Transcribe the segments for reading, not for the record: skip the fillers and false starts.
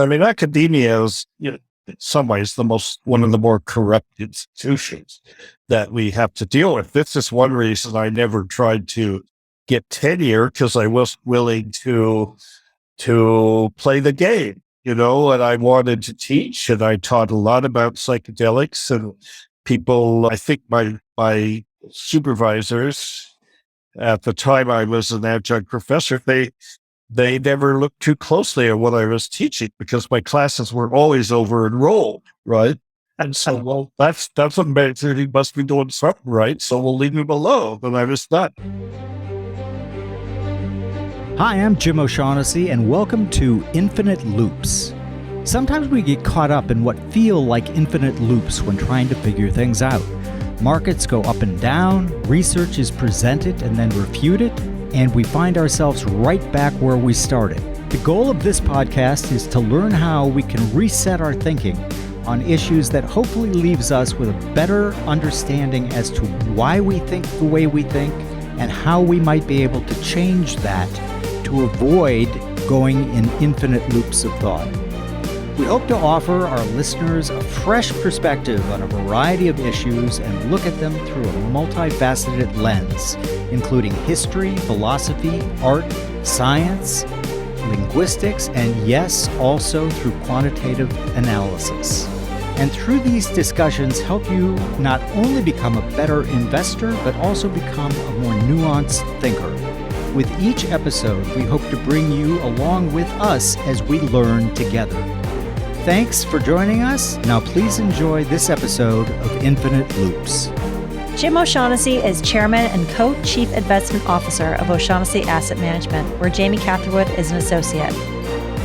I mean, academia is, in some ways, one of the more corrupt institutions that we have to deal with. This is one reason I never tried to get tenure, because I was willing to play the game, and I wanted to teach, and I taught a lot about psychedelics, and people, I think my supervisors at the time I was an adjunct professor, they never looked too closely at what I was teaching because my classes were always over enrolled, right? And so, well, that's what means he must be doing something right, so we'll leave him alone. And I was not. Hi, I'm Jim O'Shaughnessy, and welcome to Infinite Loops. Sometimes we get caught up in what feel like infinite loops when trying to figure things out. Markets go up and down, research is presented and then refuted, and we find ourselves right back where we started. The goal of this podcast is to learn how we can reset our thinking on issues that hopefully leaves us with a better understanding as to why we think the way we think and how we might be able to change that to avoid going in infinite loops of thought. We hope to offer our listeners a fresh perspective on a variety of issues and look at them through a multifaceted lens, including history, philosophy, art, science, linguistics, and yes, also through quantitative analysis. And through these discussions, help you not only become a better investor, but also become a more nuanced thinker. With each episode, we hope to bring you along with us as we learn together. Thanks for joining us. Now please enjoy this episode of Infinite Loops. Jim O'Shaughnessy is Chairman and Co-Chief Investment Officer of O'Shaughnessy Asset Management, where Jamie Catherwood is an associate.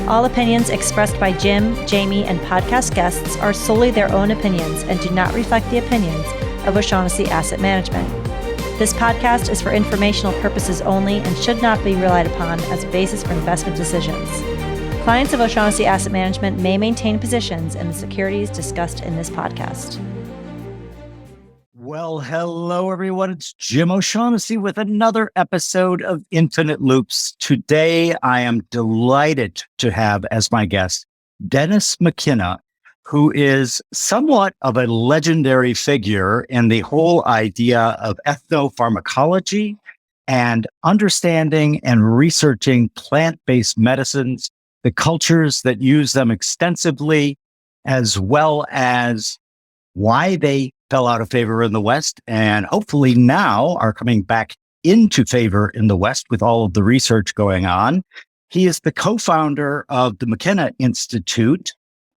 All opinions expressed by Jim, Jamie, and podcast guests are solely their own opinions and do not reflect the opinions of O'Shaughnessy Asset Management. This podcast is for informational purposes only and should not be relied upon as a basis for investment decisions. Clients of O'Shaughnessy Asset Management may maintain positions in the securities discussed in this podcast. Well, hello, everyone. It's Jim O'Shaughnessy with another episode of Infinite Loops. Today, I am delighted to have as my guest Dennis McKenna, who is somewhat of a legendary figure in the whole idea of ethnopharmacology and understanding and researching plant-based medicines, the cultures that use them extensively, as well as why they fell out of favor in the West and hopefully now are coming back into favor in the West with all of the research going on. He is the co-founder of the McKenna Institute.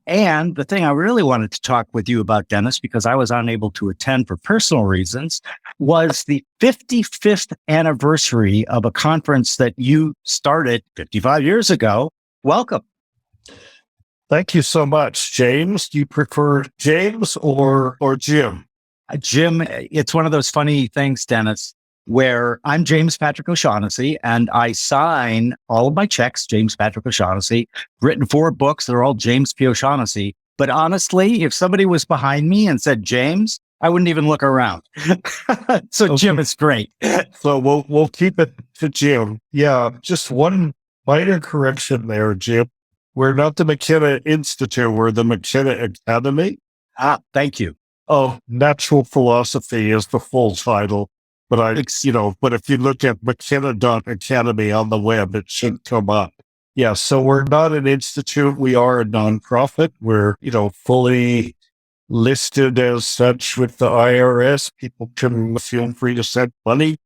And the thing I really wanted to talk with you about, Dennis, because I was unable to attend for personal reasons, was the 55th anniversary of a conference that you started 55 years ago. Welcome. Thank you so much, James. Do you prefer James or Jim? Jim, it's one of those funny things, Dennis, where I'm James Patrick O'Shaughnessy and I sign all of my checks, James Patrick O'Shaughnessy, written 4 books. They're all James P. O'Shaughnessy. But honestly, if somebody was behind me and said James, I wouldn't even look around. So okay. Jim is great. So we'll keep it to Jim. Yeah, just one minor correction there, Jim. We're not the McKenna Institute. We're the McKenna Academy. Thank you. Oh, natural philosophy is the full title. But but if you look at McKenna.academy on the web, it should come up. Yeah. So we're not an institute. We are a nonprofit. We're, fully listed as such with the IRS. People can feel free to send money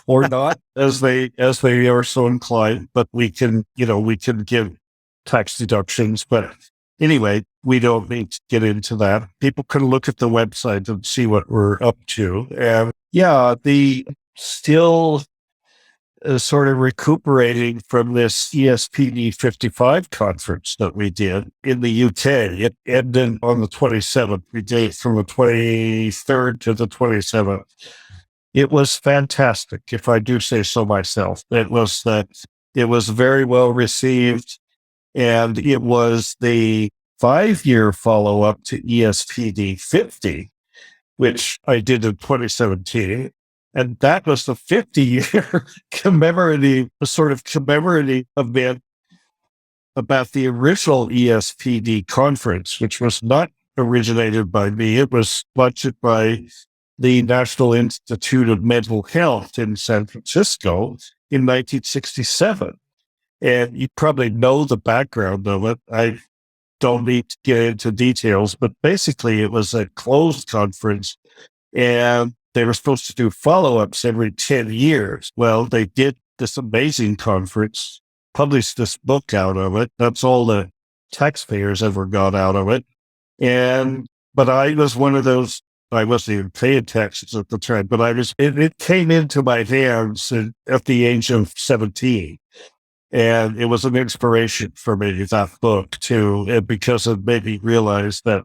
or not as they are so inclined, but we can give tax deductions. But anyway, we don't need to get into that. People can look at the website and see what we're up to. And yeah, the still sort of recuperating from this ESPD 55 conference that we did in the UK. It ended on the 27th. We did from the 23rd to the 27th. It was fantastic, if I do say so myself. It was very well received, and it was the 5-year follow-up to ESPD 50, which I did in 2017. And that was the 50-year commemorative event about the original ESPD conference, which was not originated by me. It was sponsored by the National Institute of Mental Health in San Francisco in 1967. And you probably know the background of it. I don't need to get into details, but basically it was a closed conference and they were supposed to do follow-ups every 10 years. Well, they did this amazing conference, published this book out of it. That's all the taxpayers ever got out of it. But I was one of those, I wasn't even paying taxes at the time, but it came into my hands at the age of 17. And it was an inspiration for me, that book too, because it made me realize that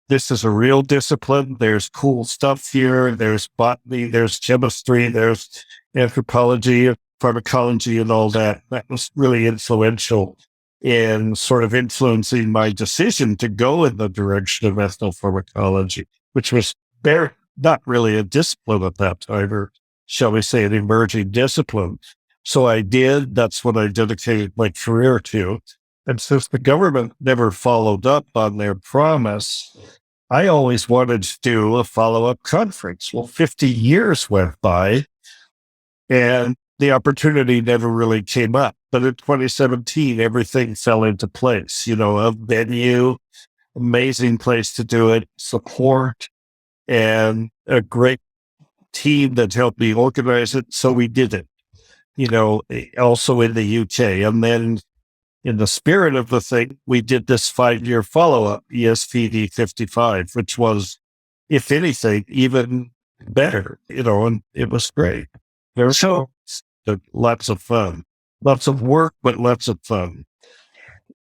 this is a real discipline. There's cool stuff here. There's botany, there's chemistry, there's anthropology, pharmacology, and all that. That was really influential in sort of influencing my decision to go in the direction of ethnopharmacology, which was not really a discipline at that time, or shall we say an emerging discipline. So I did. That's what I dedicated my career to. And since the government never followed up on their promise, I always wanted to do a follow-up conference. Well, 50 years went by and the opportunity never really came up. But in 2017, everything fell into place. A venue, amazing place to do it, support, and a great team that helped me organize it. So we did it, also in the UK. And then in the spirit of the thing, we did this 5-year follow-up, ESPD 55, which was, if anything, even better, and it was great. Lots of fun, lots of work, but lots of fun.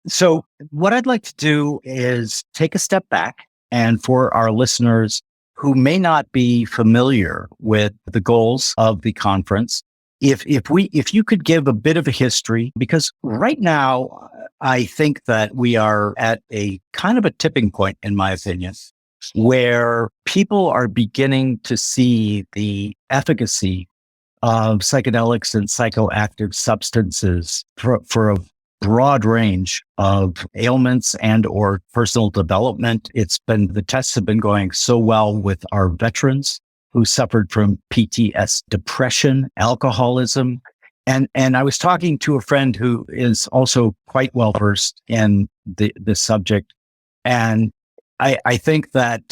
So what I'd like to do is take a step back, and for our listeners who may not be familiar with the goals of the conference, if you could give a bit of a history, because right now I think that we are at a kind of a tipping point, in my opinion, where people are beginning to see the efficacy of psychedelics and psychoactive substances for a broad range of ailments and or personal development. The tests have been going so well with our veterans who suffered from PTSD, depression, alcoholism. And I was talking to a friend who is also quite well versed in the subject. And I think that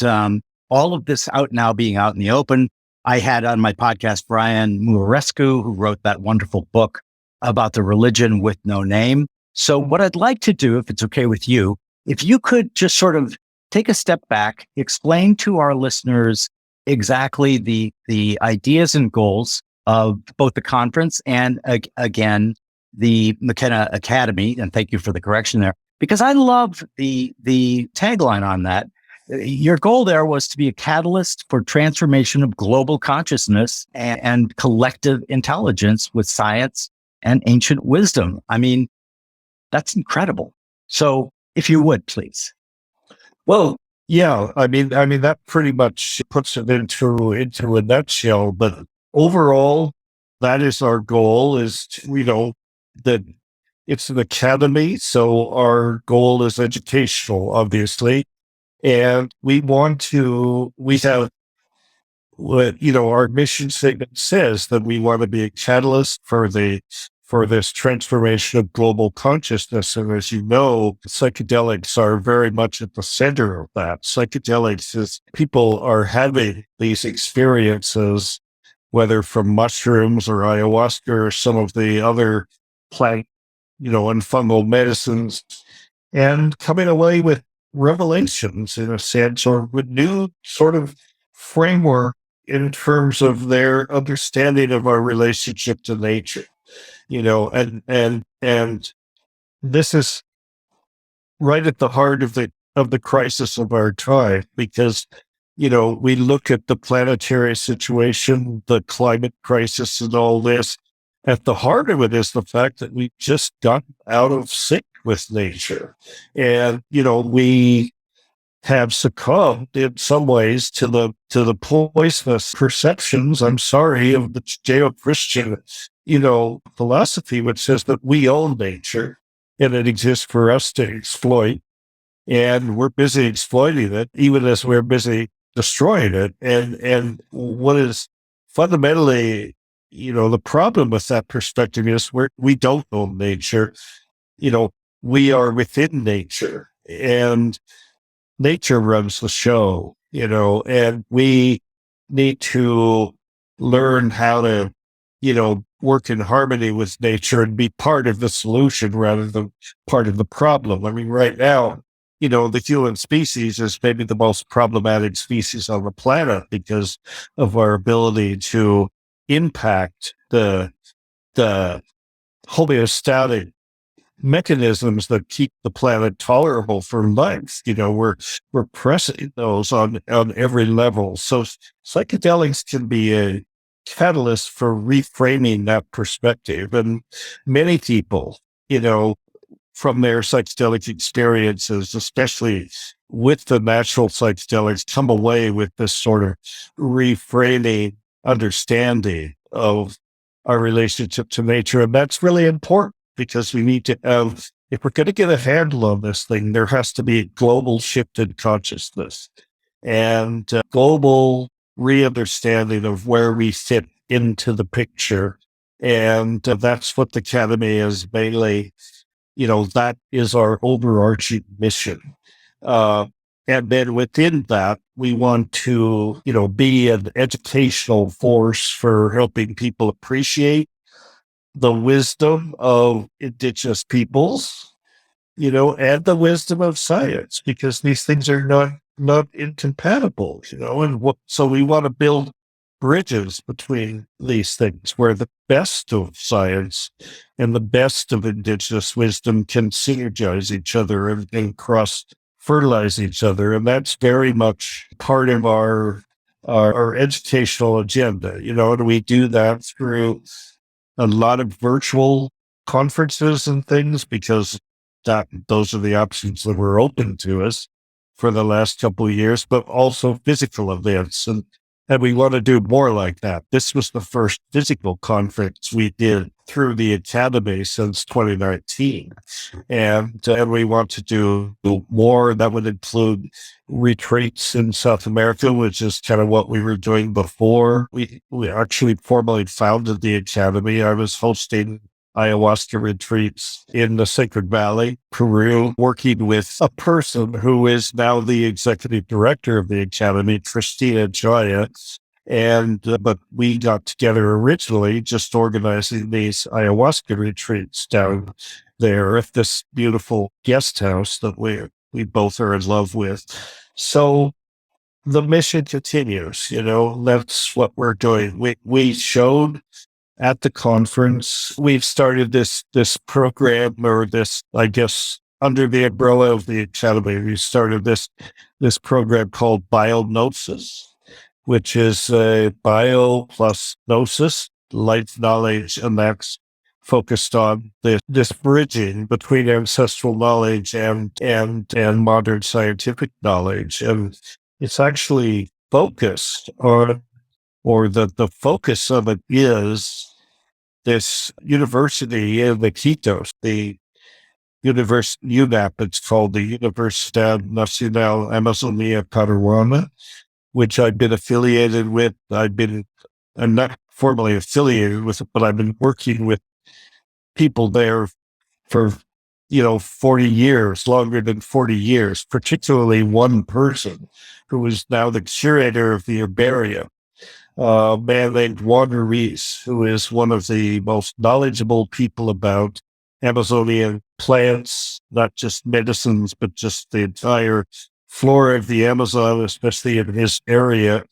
all of this being out in the open, I had on my podcast Brian Murescu, who wrote that wonderful book about the religion with no name. So what I'd like to do, if it's okay with you, if you could just sort of take a step back, explain to our listeners exactly the ideas and goals of both the conference and again, the McKenna Academy. And thank you for the correction there, because I love the tagline on that. Your goal there was to be a catalyst for transformation of global consciousness and collective intelligence with science and ancient wisdom. I mean, that's incredible. So if you would, please. Well, yeah, I mean, that pretty much puts it into a nutshell, but overall, that is our goal is, that it's an academy. So our goal is educational, obviously. And we have our mission statement says that we want to be a catalyst for this transformation of global consciousness. And as you know, psychedelics are very much at the center of that. Psychedelics is people are having these experiences, whether from mushrooms or ayahuasca or some of the other plant, and fungal medicines, and coming away with revelations in a sense, or with new sort of framework in terms of their understanding of our relationship to nature, and this is right at the heart of the crisis of our time, because we look at the planetary situation, the climate crisis, and all this. At the heart of it is the fact that we just got out of sync with nature. And, we have succumbed in some ways to the poisonous perceptions, I'm sorry, of the Judeo-Christian, philosophy, which says that we own nature and it exists for us to exploit. And we're busy exploiting it, even as we're busy destroying it. And what is fundamentally, the problem with that perspective is we don't know nature. We are within nature, and nature runs the show, and we need to learn how to, work in harmony with nature and be part of the solution rather than part of the problem. I mean, right now, the human species is maybe the most problematic species on the planet because of our ability to impact the homeostatic mechanisms that keep the planet tolerable for life. We're pressing those on every level. So psychedelics can be a catalyst for reframing that perspective. And many people, from their psychedelic experiences, especially with the natural psychedelics, come away with this sort of reframing understanding of our relationship to nature. And that's really important because we need to have, if we're going to get a handle on this thing, there has to be a global shift in consciousness and global re-understanding of where we fit into the picture. And that's what the Academy is mainly, that is our overarching mission. And then within that, we want to, be an educational force for helping people appreciate the wisdom of indigenous peoples, and the wisdom of science, because these things are not incompatible, so we want to build bridges between these things where the best of science and the best of indigenous wisdom can synergize each other and cross fertilize each other. And that's very much part of our educational agenda, and we do that through a lot of virtual conferences and things because those are the options that were open to us for the last couple of years, but also physical events. And we want to do more like that. This was the first physical conference we did through the Academy since 2019. And we want to do more. That would include retreats in South America, which is kind of what we were doing before. We actually formally founded the Academy. I was hosting ayahuasca retreats in the Sacred Valley, Peru, working with a person who is now the executive director of the Academy, Christina Joya. And, but we got together originally just organizing these ayahuasca retreats down there at this beautiful guest house that we both are in love with. So the mission continues, that's what we're doing. We showed at the conference, we've started this program, or this, I guess, under the umbrella of the Academy, we started this program called Biognosis, which is bio plus gnosis, life knowledge, and that's focused on this bridging between ancestral knowledge and modern scientific knowledge. And it's actually focused on, or the focus of it is this university in Iquitos, the UNAP, it's called the Universidad Nacional Amazonia Peruana, which I've been affiliated with. I'm not formally affiliated with it, but I've been working with people there for, 40 years, longer than 40 years, particularly one person who is now the curator of the herbarium, a man named Juan Ruiz, who is one of the most knowledgeable people about Amazonian plants, not just medicines, but just the entire flora of the Amazon, especially in his area.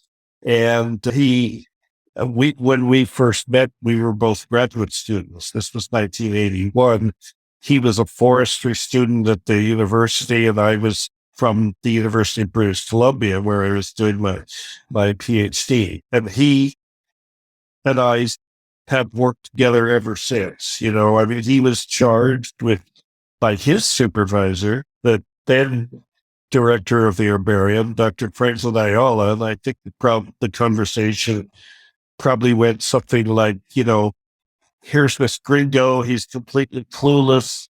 And when we first met, we were both graduate students. This was 1981. He was a forestry student at the university, and I was from the University of British Columbia, where I was doing my PhD. And he and I have worked together ever since. He was charged by his supervisor, the then director of the herbarium, Dr. Franklin Ayala, and I think the conversation probably went something like, here's this gringo, he's completely clueless.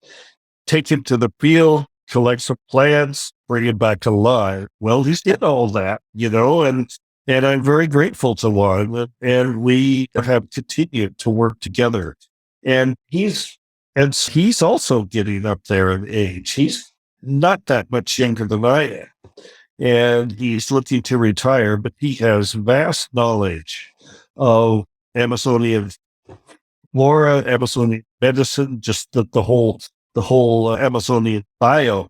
take him to the field, collect some plants, bring him back alive. Well, he's did all that, and I'm very grateful to him. And we have continued to work together. And he's also getting up there in age. He's not that much younger than I am. And he's looking to retire, but he has vast knowledge of Amazonian flora, Amazonian medicine, just the whole Amazonian bio,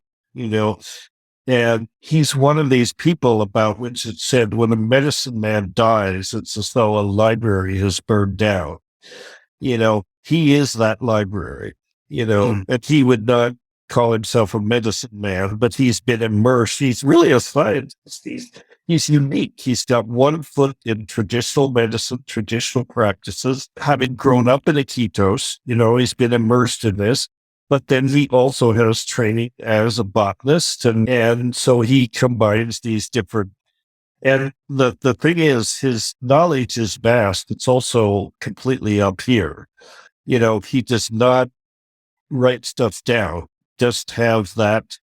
and he's one of these people about which it said when a medicine man dies, it's as though a library has burned down. He is that library, and he would not call himself a medicine man, but he's been immersed. He's really a scientist. He's unique. He's got one foot in traditional medicine, traditional practices, having grown up in Iquitos, he's been immersed in this. But then he also has training as a botanist, and so he combines these different. And the thing is, his knowledge is vast. It's also completely up here. He does not write stuff down, just have that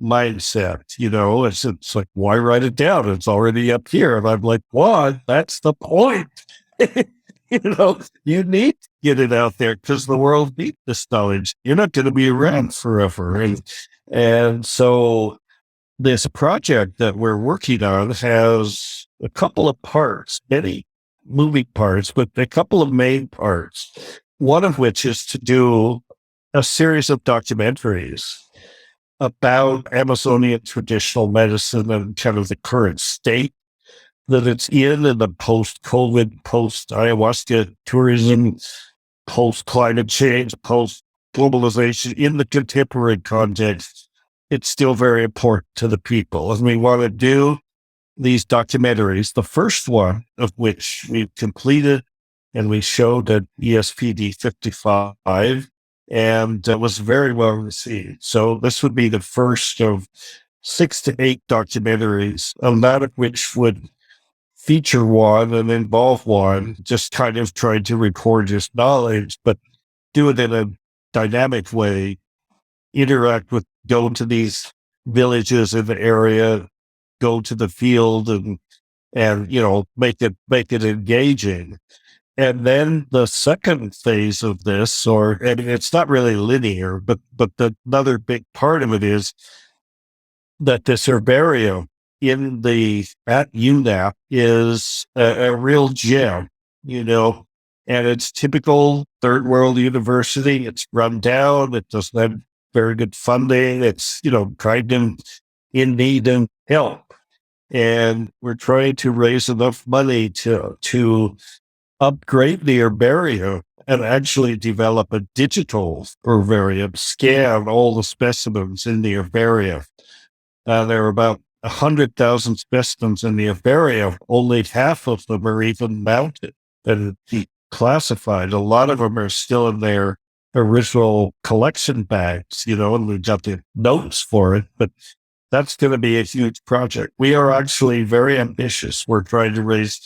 mindset. It's like, why write it down? It's already up here. And I'm like, what? That's the point. You need to get it out there because the world needs this knowledge. You're not going to be around forever. And so this project that we're working on has a couple of parts, many moving parts, but a couple of main parts, one of which is to do a series of documentaries about Amazonian traditional medicine and kind of the current state that it's in the post-COVID, post-ayahuasca tourism, post-climate change, post-globalization. In the contemporary context, it's still very important to the people. And we want to do these documentaries, the first one of which we've completed and we showed at ESPD 55, and it was very well received. So this would be the first of 6 to 8 documentaries, a lot of which would feature one and involve one, just kind of trying to record his knowledge, but do it in a dynamic way, go to these villages in the area, go to the field and make it engaging. And then the second phase of this, it's not really linear, but another big part of it is that this herbarium at UNAP is a real gem, and it's typical third world university. It's run down. It doesn't have very good funding. It's, kind of in need of help. And we're trying to raise enough money to upgrade the herbarium and actually develop a digital herbarium, scan all the specimens in the herbarium. There are about 100,000 specimens in the herbarium. Only half of them are even mounted and declassified. A lot of them are still in their original collection bags, and we've got the notes for it, but that's going to be a huge project. We are actually very ambitious. We're trying to raise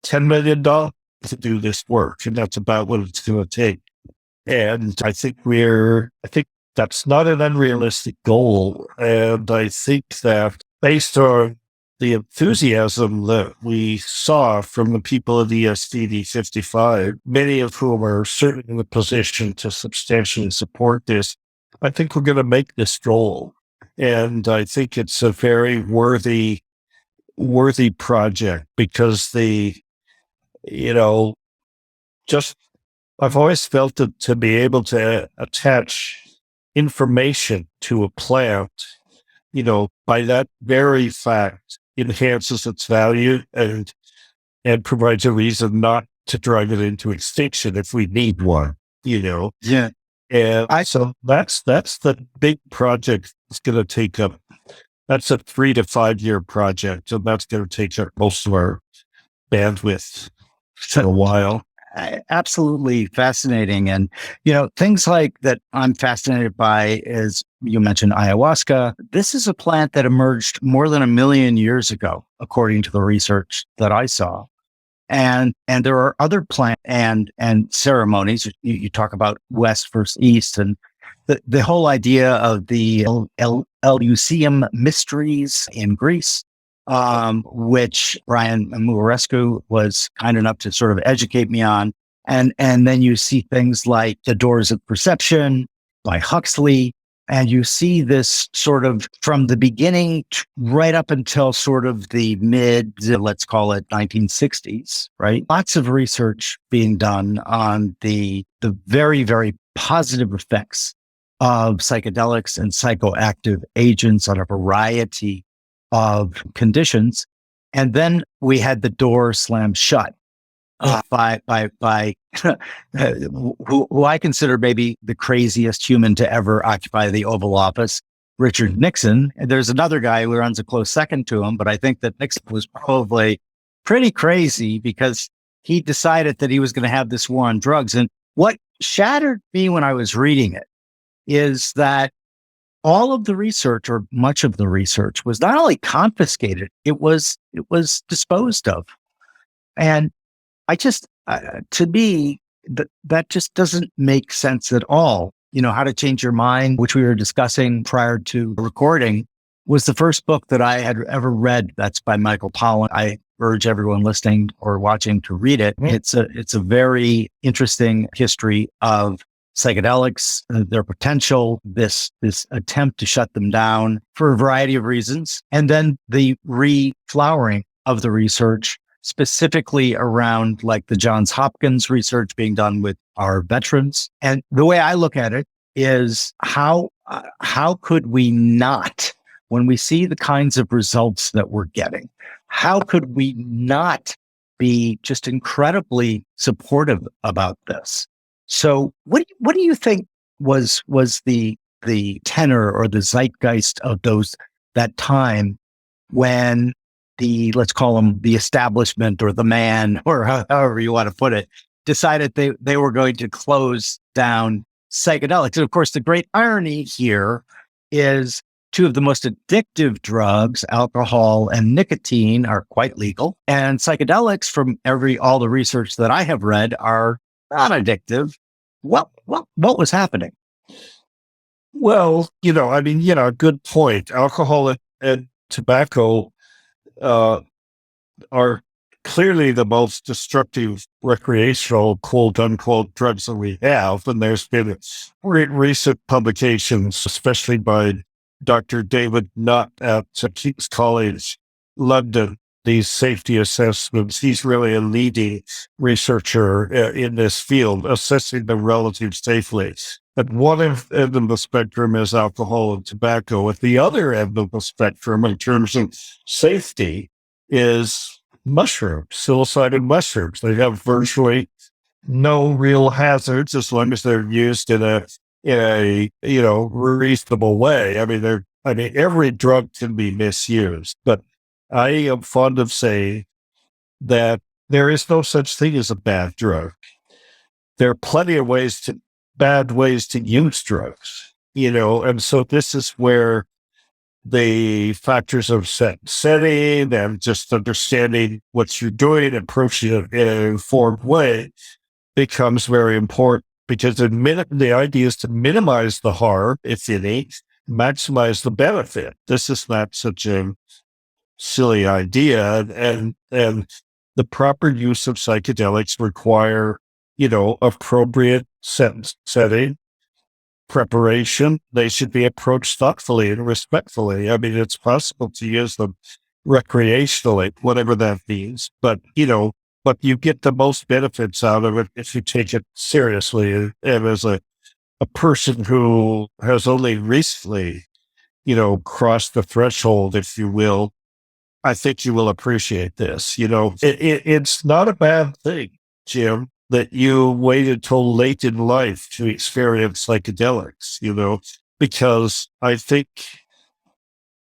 $10 million to do this work, and that's about what it's going to take. And I think that's not an unrealistic goal. And I think that based on the enthusiasm that we saw from the people of the ESPD 55, many of whom are certainly in the position to substantially support this, I think we're going to make this goal. And I think it's a very worthy project because I've always felt that to be able to attach information to a plant, by that very fact, enhances its value and provides a reason not to drive it into extinction if we need one, Yeah. And so that's the big project. It's going to take up, that's a 3 to 5 year project. And that's going to take up most of our bandwidth for a while. Absolutely fascinating. And, things like that I'm fascinated by is you mentioned ayahuasca. This is a plant that emerged more than 1 million years ago, according to the research that I saw. And there are other plant and ceremonies. You talk about West versus East, and the whole idea of the Eleusium mysteries in Greece, which Brian Murescu was kind enough to sort of educate me on. And then you see things like The Doors of Perception by Huxley. And you see this sort of from the beginning right up until sort of the mid, let's call it 1960s, right? Lots of research being done on the very, very positive effects of psychedelics and psychoactive agents on a variety of conditions. And then we had the door slammed shut by who I consider maybe the craziest human to ever occupy the Oval Office, Richard Nixon. And there's another guy who runs a close second to him, but I think that Nixon was probably pretty crazy because he decided that he was going to have this war on drugs. And what shattered me when I was reading it is that all of the research, or much of the research, was not only confiscated, it was disposed of. And I just, to me, that just doesn't make sense at all. You know, How to Change Your Mind, which we were discussing prior to recording, was the first book that I had ever read. That's by Michael Pollan. I urge everyone listening or watching to read it. It's a very interesting history of psychedelics, their potential, this attempt to shut them down for a variety of reasons, and then the reflowering of the research, specifically around like the Johns Hopkins research being done with our veterans. And the way I look at it is how could we not, when we see the kinds of results that we're getting, how could we not be just incredibly supportive about this? So what do you think was the tenor or the zeitgeist of that time when let's call them the establishment or the man, or however you want to put it, decided they were going to close down psychedelics? And of course, the great irony here is two of the most addictive drugs, alcohol and nicotine, are quite legal. And psychedelics, from all the research that I have read, are not addictive. What was happening? Well, good point. Alcohol and tobacco are clearly the most destructive recreational, quote unquote, drugs that we have. And there's been recent publications, especially by Dr. David Nutt at King's College London, these safety assessments. He's really a leading researcher in this field, assessing the relative safety. At one end of the spectrum is alcohol and tobacco. At the other end of the spectrum, in terms of safety, is mushrooms, psilocybin mushrooms. They have virtually no real hazards as long as they're used in a reasonable way. I mean, every drug can be misused, but I am fond of saying that there is no such thing as a bad drug. There are plenty of bad ways to use drugs, and so this is where the factors of setting and just understanding what you're doing, approaching it in an informed way, becomes very important, because the idea is to minimize the harm, if any, maximize the benefit. This is not such a silly idea, and the proper use of psychedelics require, appropriate setting, preparation. They should be approached thoughtfully and respectfully. I mean, it's possible to use them recreationally, whatever that means, but you get the most benefits out of it if you take it seriously. And as a person who has only recently, crossed the threshold, if you will, I think you will appreciate this. It's not a bad thing, Jim, that you waited till late in life to experience psychedelics, because I think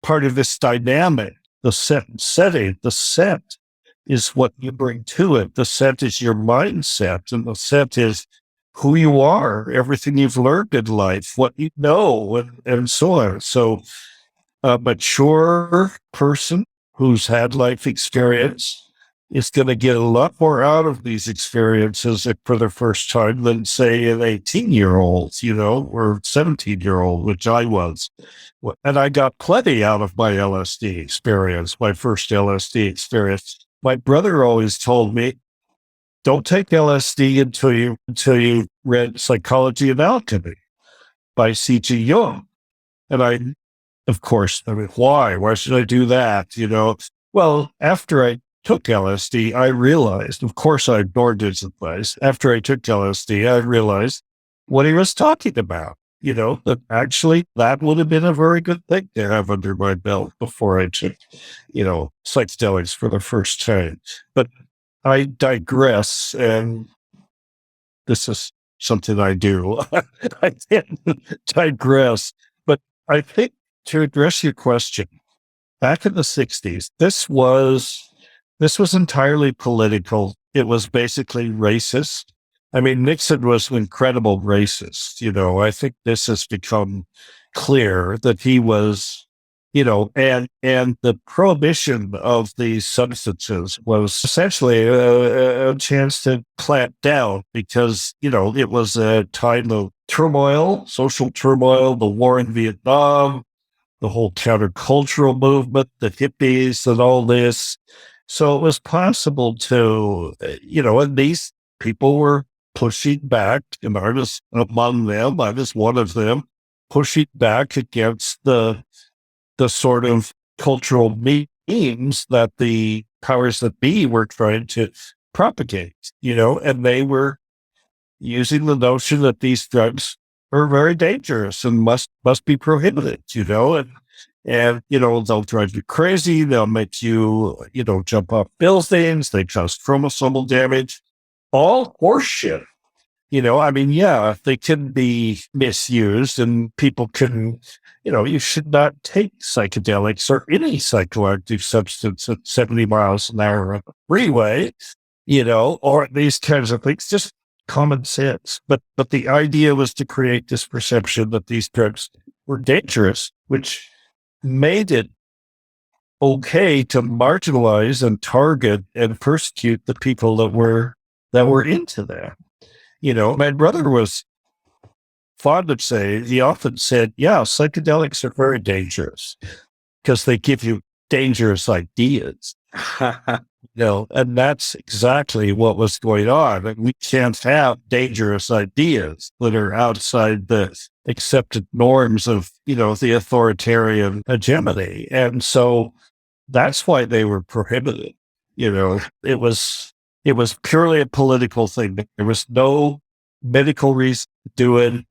part of this dynamic, the setting, the scent is what you bring to it. The scent is your mindset, and the scent is who you are, everything you've learned in life, what you know, and so on. So a mature person who's had life experience is going to get a lot more out of these experiences for the first time than, say, an 18-year-old, or 17-year-old, which I was. And I got plenty out of my LSD experience, my first LSD experience. My brother always told me, don't take LSD until you read Psychology and Alchemy by C.G. Jung. And of course, why? Why should I do that? Well, after I took LSD, I realized, of course, I ignored his advice. After I took LSD, I realized what he was talking about. That actually that would have been a very good thing to have under my belt before I took, psychedelics for the first time. But I digress, and this is something I do. I digress. But I think to address your question, back in the 60s, this was entirely political. It was basically racist. I mean, Nixon was an incredible racist. I think this has become clear that he was, and the prohibition of these substances was essentially a chance to clamp down because, it was a time of turmoil, social turmoil, the war in Vietnam, the whole countercultural movement, the hippies and all this. So it was possible to, and these people were pushing back, and I was among them, I was one of them, pushing back against the sort of cultural memes that the powers that be were trying to propagate, and they were using the notion that these drugs are very dangerous and must be prohibited, and they'll drive you crazy. They'll make you, jump off buildings. They cause chromosomal damage. All horseshit. They can be misused and people can, you should not take psychedelics or any psychoactive substance at 70 miles an hour on the freeway, or these kinds of things. Just common sense. But the idea was to create this perception that these drugs were dangerous, which made it okay to marginalize and target and persecute the people that were into that. My brother was fond of saying, he often said, yeah, psychedelics are very dangerous because they give you dangerous ideas. And that's exactly what was going on. And we can't have dangerous ideas that are outside the accepted norms of, the authoritarian hegemony. And so that's why they were prohibited. It was purely a political thing. There was no medical reason to do it.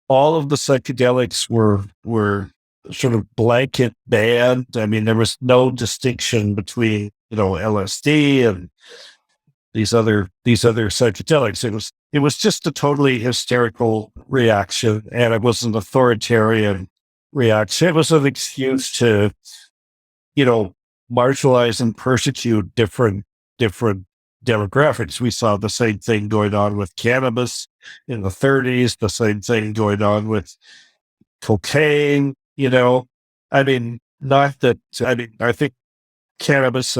All of the psychedelics were sort of blanket banned. I mean, there was no distinction between, LSD and these other psychedelics. It was just a totally hysterical reaction, and it was an authoritarian reaction. It was an excuse to, marginalize and persecute different demographics. We saw the same thing going on with cannabis in the 30s, the same thing going on with cocaine, I think cannabis,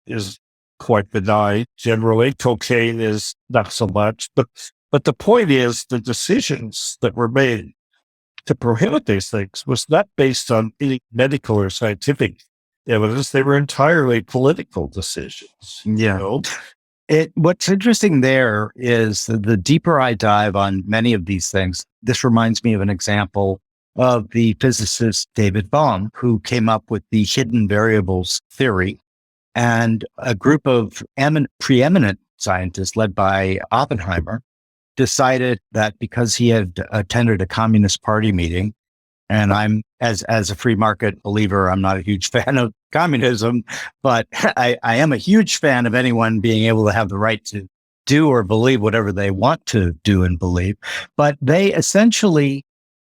is quite benign. Generally, cocaine is not so much. But the point is, the decisions that were made to prohibit these things was not based on any medical or scientific evidence. They were entirely political decisions. Yeah. What's interesting there is the deeper I dive on many of these things, this reminds me of an example of the physicist David Bohm, who came up with the hidden variables theory. And a group of preeminent scientists led by Oppenheimer decided that because he had attended a Communist Party meeting, and I'm, as a free market believer, I'm not a huge fan of communism, but I am a huge fan of anyone being able to have the right to do or believe whatever they want to do and believe. But they essentially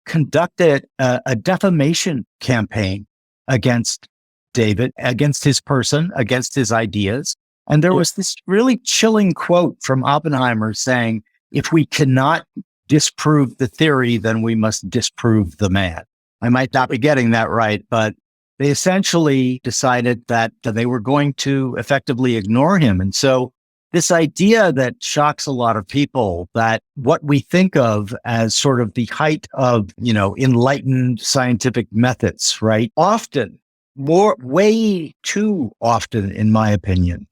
conducted a defamation campaign against David, against his person, against his ideas. And there was this really chilling quote from Oppenheimer saying, if we cannot disprove the theory, then we must disprove the man. I might not be getting that right, but they essentially decided that they were going to effectively ignore him. And so this idea that shocks a lot of people, that what we think of as sort of the height of, enlightened scientific methods, right? Often, way too often, in my opinion,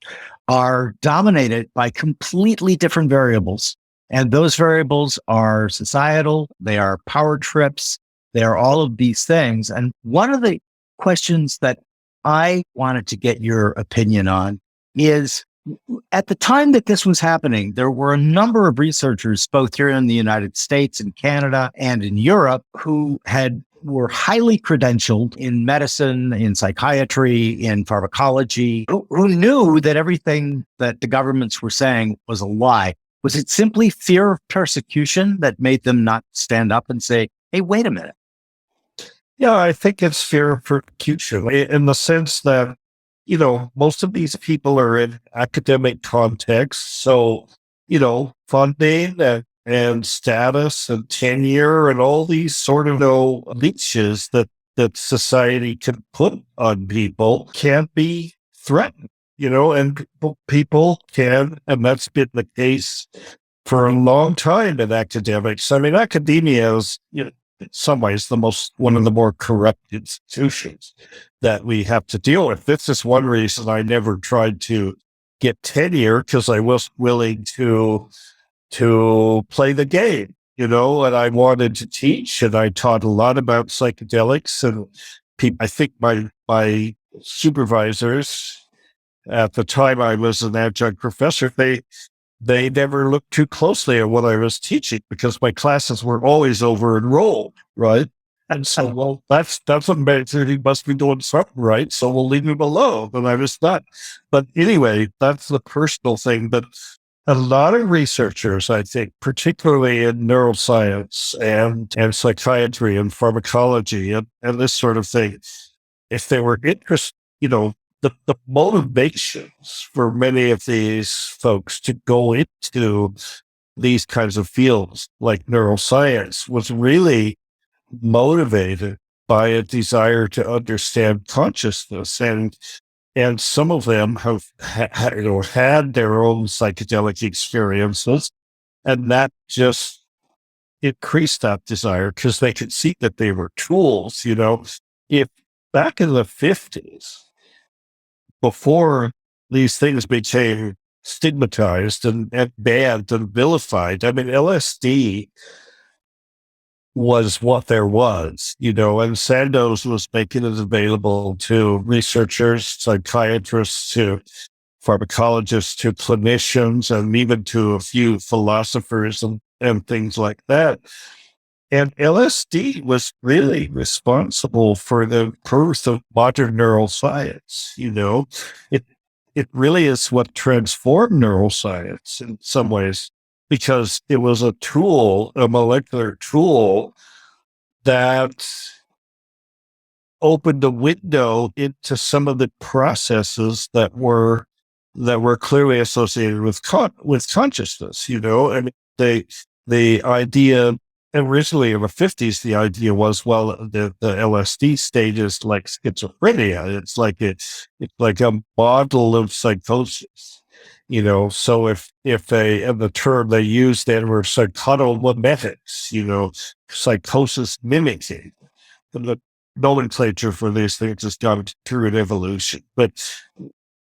are dominated by completely different variables. And those variables are societal, they are power trips, they are all of these things. And one of the questions that I wanted to get your opinion on is, at the time that this was happening, there were a number of researchers, both here in the United States and Canada and in Europe, who were highly credentialed in medicine, in psychiatry, in pharmacology, who knew that everything that the governments were saying was a lie. Was it simply fear of persecution that made them not stand up and say, hey, wait a minute? Yeah, I think it's fear of persecution in the sense that, most of these people are in academic contexts. So, funding and status and tenure and all these sort of leeches that society can put on people can't be threatened, and people can, and that's been the case for a long time in academics. I mean, academia is, in some ways, one of the more corrupt institutions that we have to deal with. This is one reason I never tried to get tenure, because I was willing to play the game, and I wanted to teach, and I taught a lot about psychedelics. And I think my supervisors at the time I was an adjunct professor, they never looked too closely at what I was teaching, because my classes were always over enrolled, right? And so, well, that's what meant that he must be doing something right, so we'll leave him alone. And I was not. But anyway, that's the personal thing. But a lot of researchers, I think, particularly in neuroscience and psychiatry and pharmacology and this sort of thing, if they were interested, the motivations for many of these folks to go into these kinds of fields like neuroscience was really motivated by a desire to understand consciousness. And some of them have had their own psychedelic experiences, and that just increased that desire, because they could see that they were tools. If back in the 50s, before these things became stigmatized and banned and vilified, I mean, LSD was what there was, and Sandoz was making it available to researchers, psychiatrists, to pharmacologists, to clinicians, and even to a few philosophers and things like that. And LSD was really responsible for the birth of modern neuroscience. It really is what transformed neuroscience in some ways, because it was a tool, a molecular tool that opened a window into some of the processes that were clearly associated with consciousness. I mean, the idea originally in the 50s, the idea was, well, the LSD state is like schizophrenia. It's like a model of psychosis. So if the term they used then were psychotomimetics, psychosis mimicking. And the nomenclature for these things has gone through an evolution, but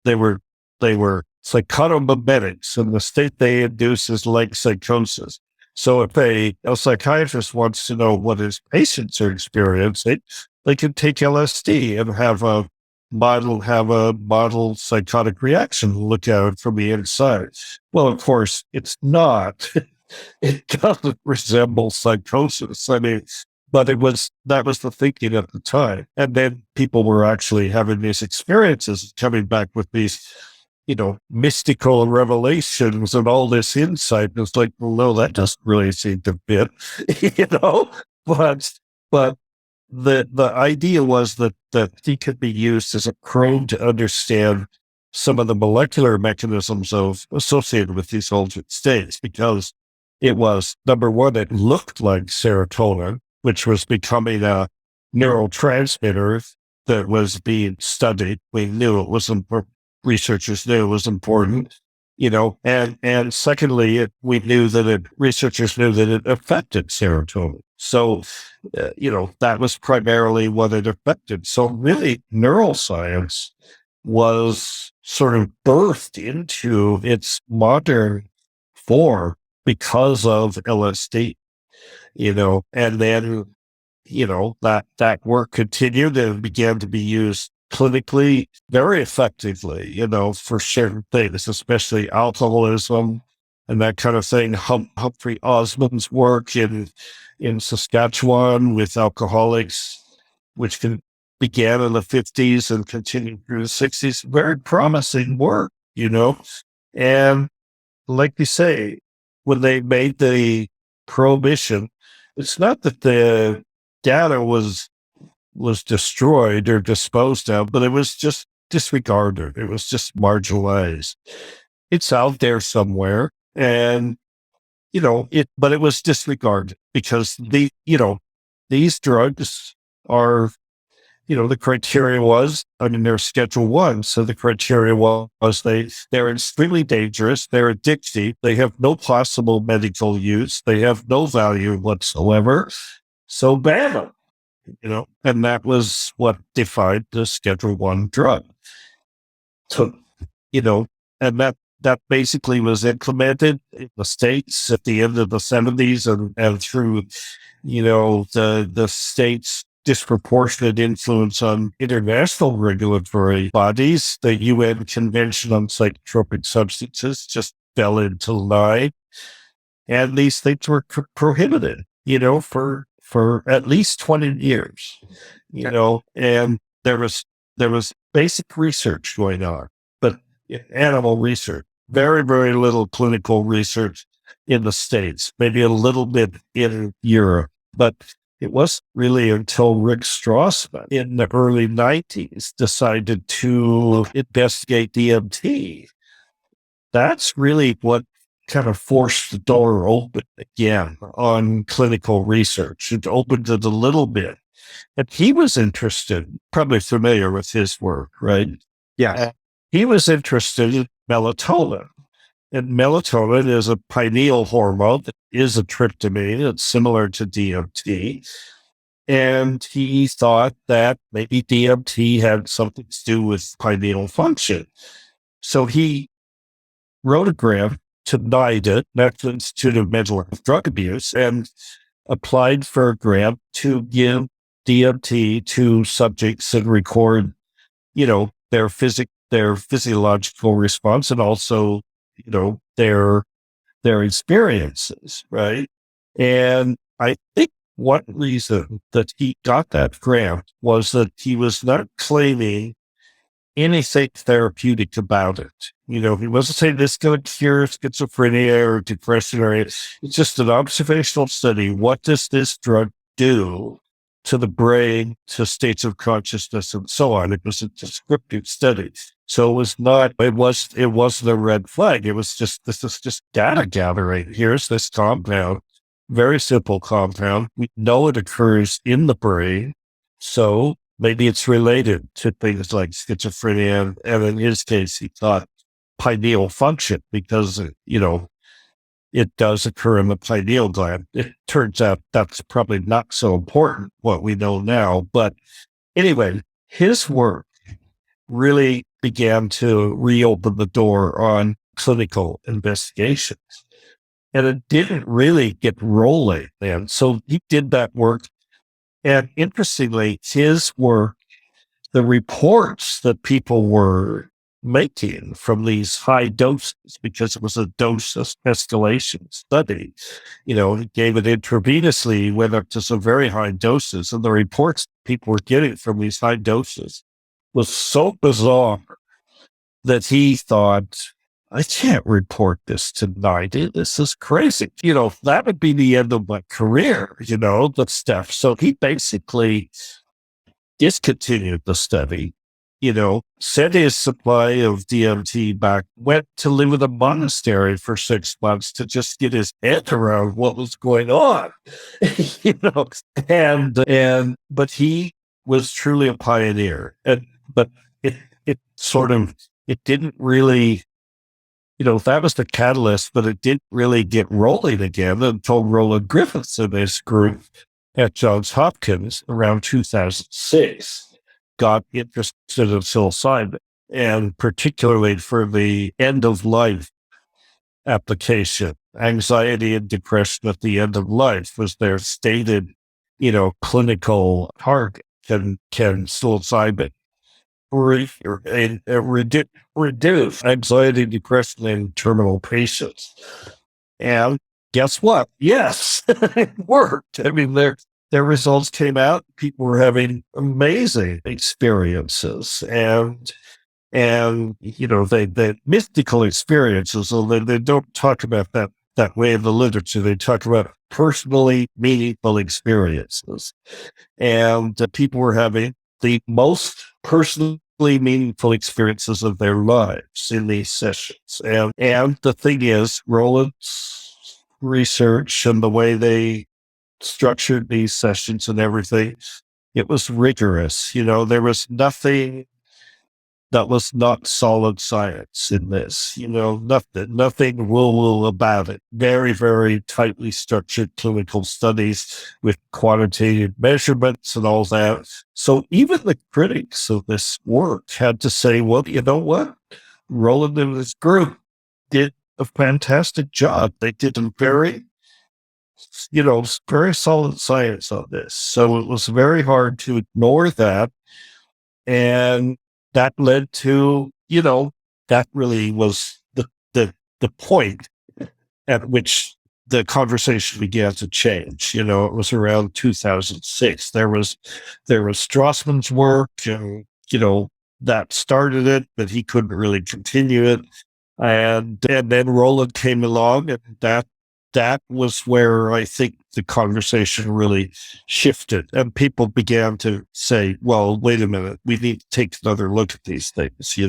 they were psychotomimetics, and the state they induce is like psychosis. So if a psychiatrist wants to know what his patients are experiencing, they can take LSD and have a model psychotic reaction, look at it from the inside. Well, of course, it's not. It doesn't resemble psychosis. I mean, but that was the thinking at the time. And then people were actually having these experiences, coming back with these, mystical revelations and all this insight. And it's like, well, no, that doesn't really seem to fit, but the idea was that he could be used as a probe to understand some of the molecular mechanisms associated with these altered states, because it was, number one, it looked like serotonin, which was becoming a neurotransmitter that was being studied. We knew it was important. Researchers knew it was important, and secondly, researchers knew that it affected serotonin. So, that was primarily what it affected. So really, neuroscience was sort of birthed into its modern form because of LSD, and then, that work continued and began to be used clinically very effectively, for certain things, especially alcoholism and that kind of thing. Humphrey Osmond's work in Saskatchewan with alcoholics, which began in the 50s and continued through the 60s, very promising work, And like you say, when they made the prohibition, it's not that the data was destroyed or disposed of, but it was just disregarded. It was just marginalized. It's out there somewhere, and but it was disregarded because these drugs are, the criteria was, they're Schedule 1, so the criteria was they're extremely dangerous, they're addictive, they have no possible medical use, they have no value whatsoever, so ban them. And that was what defined the Schedule 1 drug. So, and that basically was implemented in the States at the end of the 70s and through, the states' disproportionate influence on international regulatory bodies. The UN Convention on Psychotropic Substances just fell into line, and these things were prohibited, for at least 20 years, and there was basic research going on, but animal research, very, very little clinical research in the States, maybe a little bit in Europe, but it wasn't really until Rick Strassman in the early 90s decided to investigate DMT. That's really what kind of forced the door open again on clinical research. It opened it a little bit. And he was interested, probably familiar with his work, right? Yeah. He was interested in melatonin. And melatonin is a pineal hormone that is a tryptamine. It's similar to DMT. And he thought that maybe DMT had something to do with pineal function. So he wrote a grant to NIDA, National Institute of Mental Health Drug Abuse, and applied for a grant to give DMT to subjects and record, their physiological response and also, their experiences, right? And I think one reason that he got that grant was that he was not claiming anything therapeutic about it. He wasn't saying this is going to cure schizophrenia or depression it's just an observational study. What does this drug do to the brain, to states of consciousness, and so on? It was a descriptive study. So it wasn't a red flag. This is just data gathering. Here's this compound, very simple compound. We know it occurs in the brain. So maybe it's related to things like schizophrenia, and in his case, he thought pineal function because, it does occur in the pineal gland. It turns out that's probably not so important, what we know now. But anyway, his work really began to reopen the door on clinical investigations. And it didn't really get rolling then. So he did that work. And interestingly, his work, the reports that people were making from these high doses, because it was a dose escalation study, he gave it intravenously, went up to some very high doses, and the reports people were getting from these high doses was so bizarre that he thought, I can't report this to NIDA. This is crazy. That would be the end of my career, the stuff. So he basically discontinued the study, sent his supply of DMT back, went to live in a monastery for 6 months to just get his head around what was going on, but he was truly a pioneer. But it sort of, it didn't really, that was the catalyst, but it didn't really get rolling again until Roland Griffiths and his group at Johns Hopkins around 2006 got interested in psilocybin, and particularly for the end of life application. Anxiety and depression at the end of life was their stated, clinical target. Can psilocybin reduce anxiety, depression in terminal patients? And guess what? Yes, it worked. I mean, their results came out. People were having amazing experiences, and they mystical experiences. Although they don't talk about that way in the literature. They talk about personally meaningful experiences, and people were having the most personally meaningful experiences of their lives in these sessions. And the thing is, Roland's research and the way they structured these sessions and everything, it was rigorous. There was nothing that was not solid science in this, nothing woo-woo about it. Very, very tightly structured clinical studies with quantitative measurements and all that. So even the critics of this work had to say, well, you know what? Roland and his group did a fantastic job. They did a very solid science on this. So it was very hard to ignore that. And that led to, that really was the point at which the conversation began to change. It was around 2006. There was Strassman's work, and, that started it, but he couldn't really continue it. And then Roland came along, and that was where I think the conversation really shifted, and people began to say, well, wait a minute, we need to take another look at these things,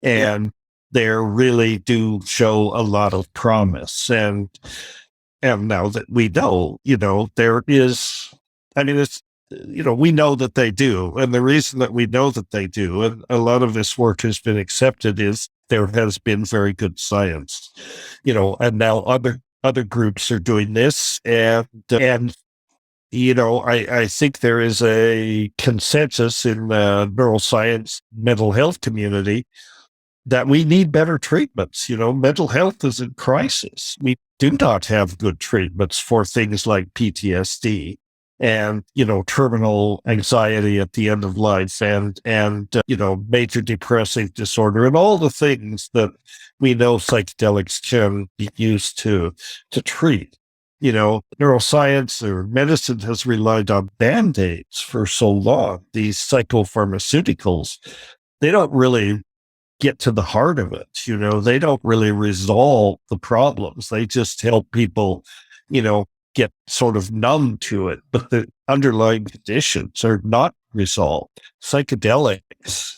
and they really do show a lot of promise. And now that we know, there is, it's, we know that they do. And the reason that we know that they do, and a lot of this work has been accepted, is there has been very good science, and now other groups are doing this. And I think there is a consensus in the neuroscience mental health community that we need better treatments. Mental health is in crisis. We do not have good treatments for things like PTSD and, terminal anxiety at the end of life, and major depressive disorder, and all the things that we know psychedelics can be used to treat. Neuroscience or medicine has relied on Band-Aids for so long. These psychopharmaceuticals, they don't really get to the heart of it. They don't really resolve the problems. They just help people, get sort of numb to it, but the underlying conditions are not resolved. Psychedelics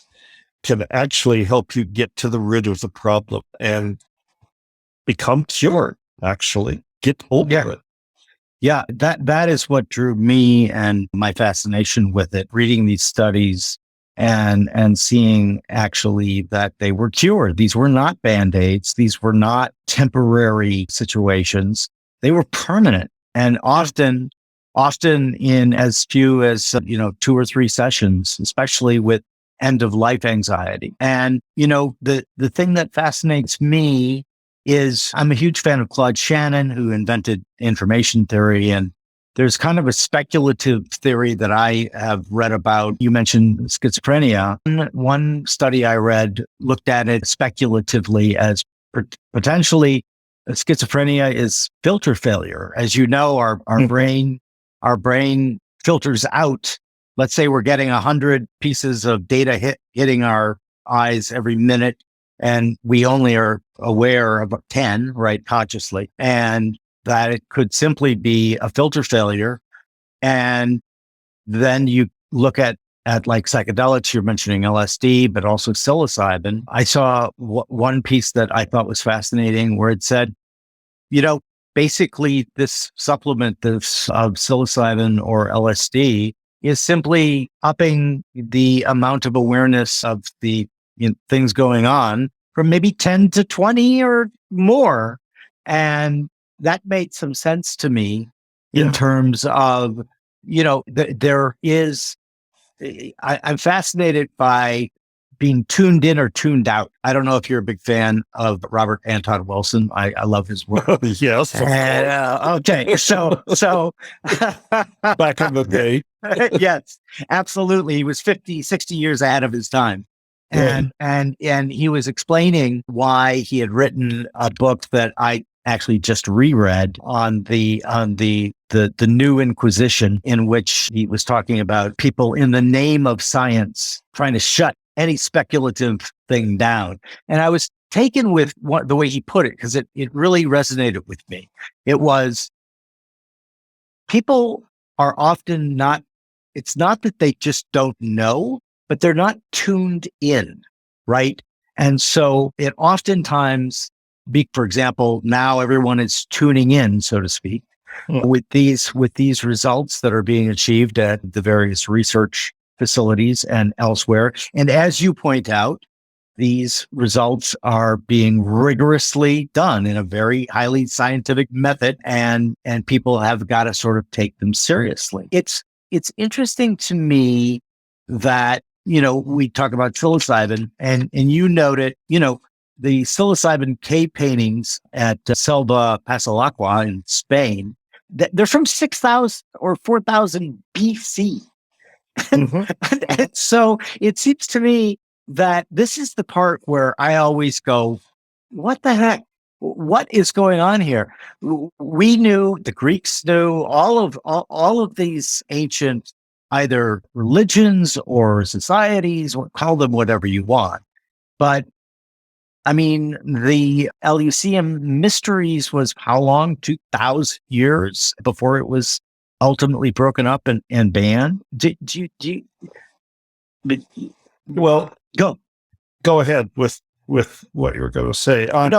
can actually help you get to the root of the problem and become cured, actually. Get over it. Yeah, that is what drew me and my fascination with it, reading these studies and seeing actually that they were cured. These were not Band-Aids. These were not temporary situations. They were permanent, and often in as few as 2 or 3 sessions, especially with end of life anxiety. And the thing that fascinates me is I'm a huge fan of Claude Shannon, who invented information theory. And there's kind of a speculative theory that I have read about. You mentioned schizophrenia. One study I read looked at it speculatively as potentially schizophrenia is filter failure. As you know, our brain filters out. Let's say we're getting 100 pieces of data hitting our eyes every minute, and we only are aware of 10, right, consciously, and that it could simply be a filter failure. And then you look at like psychedelics, you're mentioning LSD, but also psilocybin. I saw one piece that I thought was fascinating where it said, basically this supplement of psilocybin or LSD is simply upping the amount of awareness of the things going on from maybe 10 to 20 or more. And that made some sense to me in terms of, there is, I'm fascinated by being tuned in or tuned out. I don't know if you're a big fan of Robert Anton Wilson. I love his work. Yes. Okay. So Back in the day. Yes, absolutely. He was 50, 60 years ahead of his time. And he was explaining why he had written a book that I actually just reread on the new Inquisition, in which he was talking about people in the name of science trying to shut any speculative thing down. And I was taken with the way he put it, because it really resonated with me. It was, people are often not, it's not that they just don't know, but they're not tuned in, right? And so it oftentimes, for example, now everyone is tuning in, so to speak, with these results that are being achieved at the various research facilities and elsewhere. And as you point out, these results are being rigorously done in a very highly scientific method, and people have got to sort of take them seriously. It's interesting to me that, we talk about psilocybin, and you noted, the psilocybin cave paintings at Selva Pasalacqua in Spain, they're from 6,000 or 4,000 BC. And so it seems to me that this is the part where I always go, what the heck? What is going on here? We knew, the Greeks knew, all of these ancient either religions or societies, call them whatever you want. But I mean, the Eleusinian mysteries was how long? 2,000 years before it was ultimately broken up and banned. Well, go ahead with what you were going to say. I'm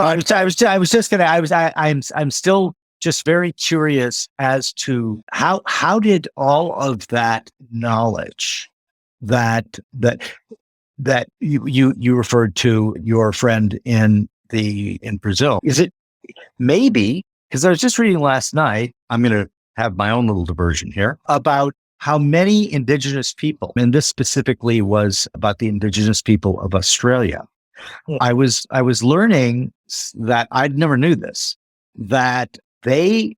still just very curious as to how did all of that knowledge that you referred to your friend in Brazil, is it maybe, because I was just reading last night, I'm going to have my own little diversion here, about how many indigenous people, and this specifically was about the indigenous people of Australia. I was learning that I never knew this, that they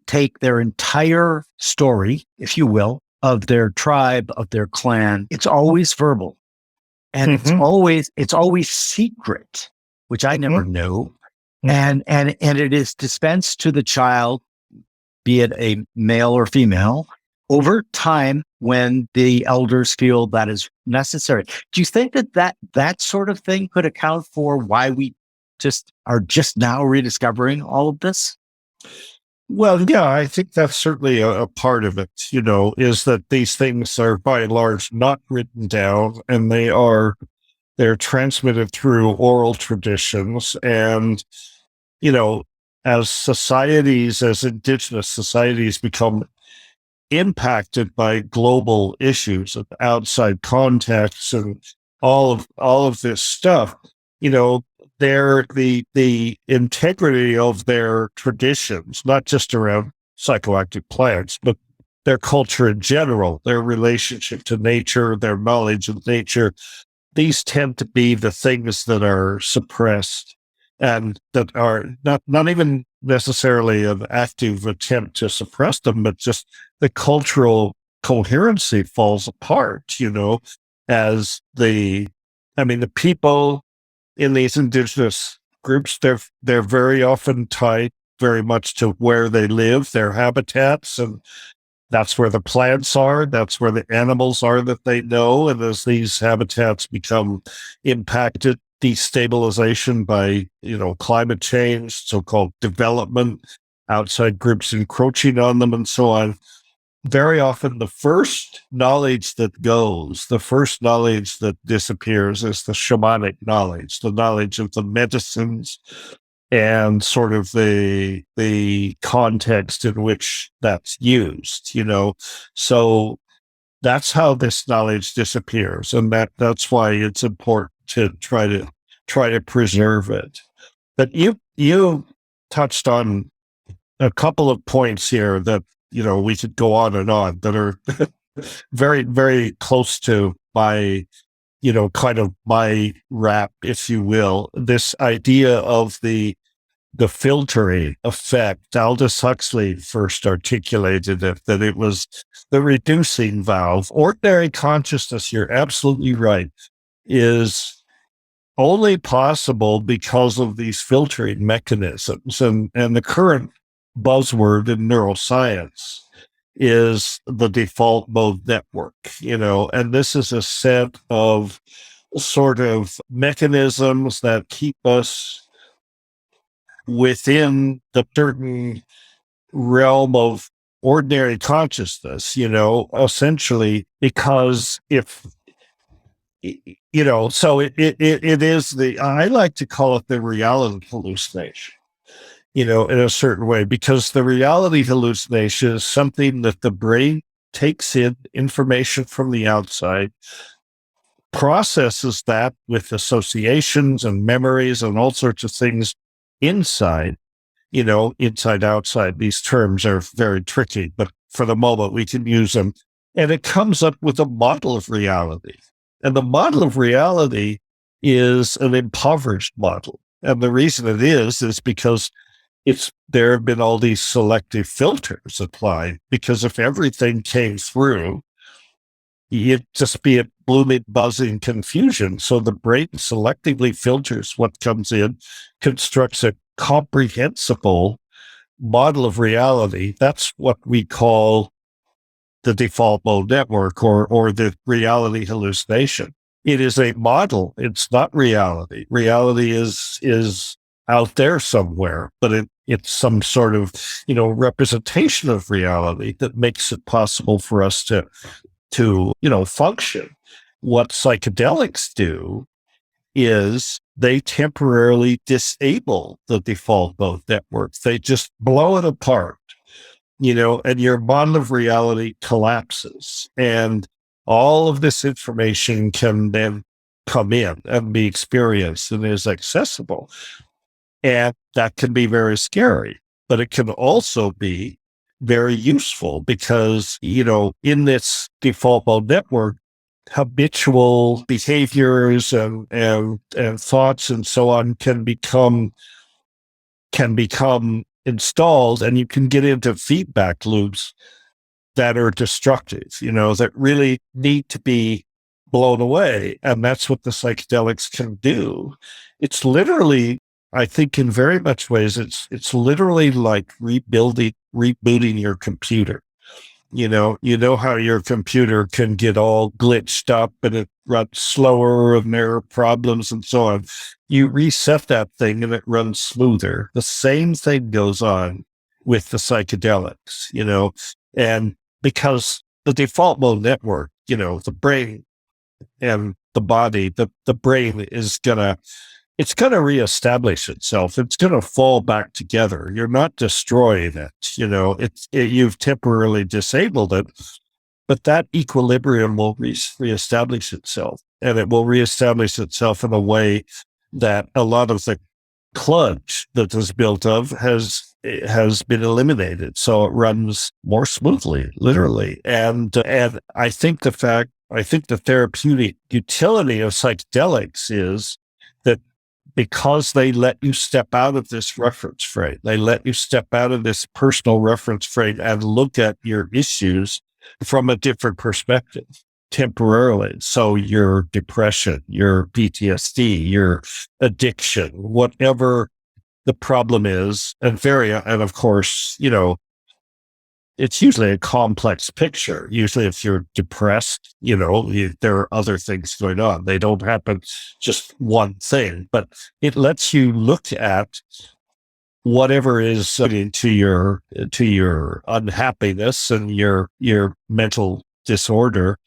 take their entire story, if you will, of their tribe, of their clan. It's always verbal, and it's always secret, which I never knew. And it is dispensed to the child, be it a male or female, over time when the elders feel that is necessary. Do you think that sort of thing could account for why we are just now rediscovering all of this? Well, yeah, I think that's certainly a part of it, is that these things are by and large not written down, and they're transmitted through oral traditions. And, as indigenous societies become impacted by global issues of outside contexts and all of this stuff, the integrity of their traditions, not just around psychoactive plants, but their culture in general, their relationship to nature, their knowledge of nature, these tend to be the things that are suppressed, and that are not even necessarily an active attempt to suppress them, but just the cultural coherency falls apart, as the people in these indigenous groups, they're very often tied very much to where they live, their habitats, and that's where the plants are, that's where the animals are that they know. And as these habitats become impacted, destabilization by, climate change, so-called development, outside groups encroaching on them, and so on, very often the first knowledge that goes, the first knowledge that disappears is the shamanic knowledge, the knowledge of the medicines and sort of the context in which that's used, So that's how this knowledge disappears. And that's why it's important to try to preserve it. But you touched on a couple of points here that, we could go on and on that are very, very close to my, kind of my rap, if you will. This idea of the filtering effect. Aldous Huxley first articulated it, that it was the reducing valve. Ordinary consciousness, you're absolutely right, is only possible because of these filtering mechanisms. And the current buzzword in neuroscience is the default mode network, and this is a set of sort of mechanisms that keep us within the certain realm of ordinary consciousness, essentially, because so it is I like to call it the reality hallucination, in a certain way, because the reality hallucination is something that the brain takes in information from the outside, processes that with associations and memories and all sorts of things inside, inside, outside. These terms are very tricky, but for the moment we can use them. And it comes up with a model of reality. And the model of reality is an impoverished model. And the reason it is because there have been all these selective filters applied, because if everything came through, it'd just be a blooming, buzzing confusion. So the brain selectively filters what comes in, constructs a comprehensible model of reality. That's what we call the default mode network, or the reality hallucination. It is a model. It's not reality. Reality is out there somewhere, but it's some sort of, representation of reality that makes it possible for us to function. What psychedelics do is they temporarily disable the default mode network. They just blow it apart, and your model of reality collapses. And all of this information can then come in and be experienced and is accessible. And that can be very scary, but it can also be very useful because, in this default mode network, habitual behaviors and thoughts and so on can become installed, and you can get into feedback loops that are destructive, that really need to be blown away. And that's what the psychedelics can do. It's literally, I think in very much ways, it's literally like rebooting your computer. You know how your computer can get all glitched up and it runs slower and there are problems and so on. You reset that thing and it runs smoother. The same thing goes on with the psychedelics, and because the default mode network, the brain and the body, the brain is it's going to reestablish itself. It's going to fall back together. You're not destroying it. You've temporarily disabled it, but that equilibrium will reestablish itself, and it will reestablish itself in a way that a lot of the kludge that is built of has been eliminated. So it runs more smoothly, literally. And I think the therapeutic utility of psychedelics is that because they let you step out of this reference frame, they let you step out of this personal reference frame and look at your issues from a different perspective temporarily. So your depression, your PTSD, your addiction, whatever the problem is, and of course, it's usually a complex picture. Usually if you're depressed, there are other things going on. They don't happen just one thing, but it lets you look at whatever is into your unhappiness and your mental disorder.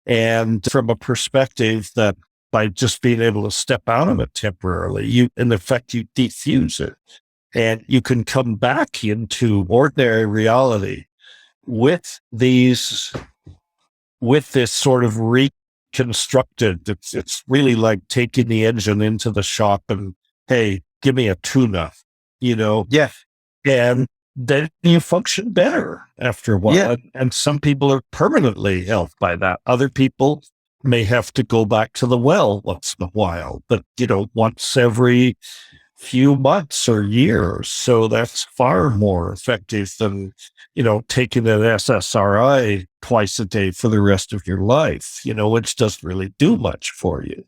And from a perspective that by just being able to step out of it temporarily, you defuse it, and you can come back into ordinary reality with these with this sort of reconstructed, it's really like taking the engine into the shop and, hey, give me a tune-up, you know? Yeah. And then you function better after a while. Yeah. And some people are permanently helped by that. Other people may have to go back to the well once in a while, but, once every few months or years. So that's far more effective than, taking an SSRI twice a day for the rest of your life, which doesn't really do much for you.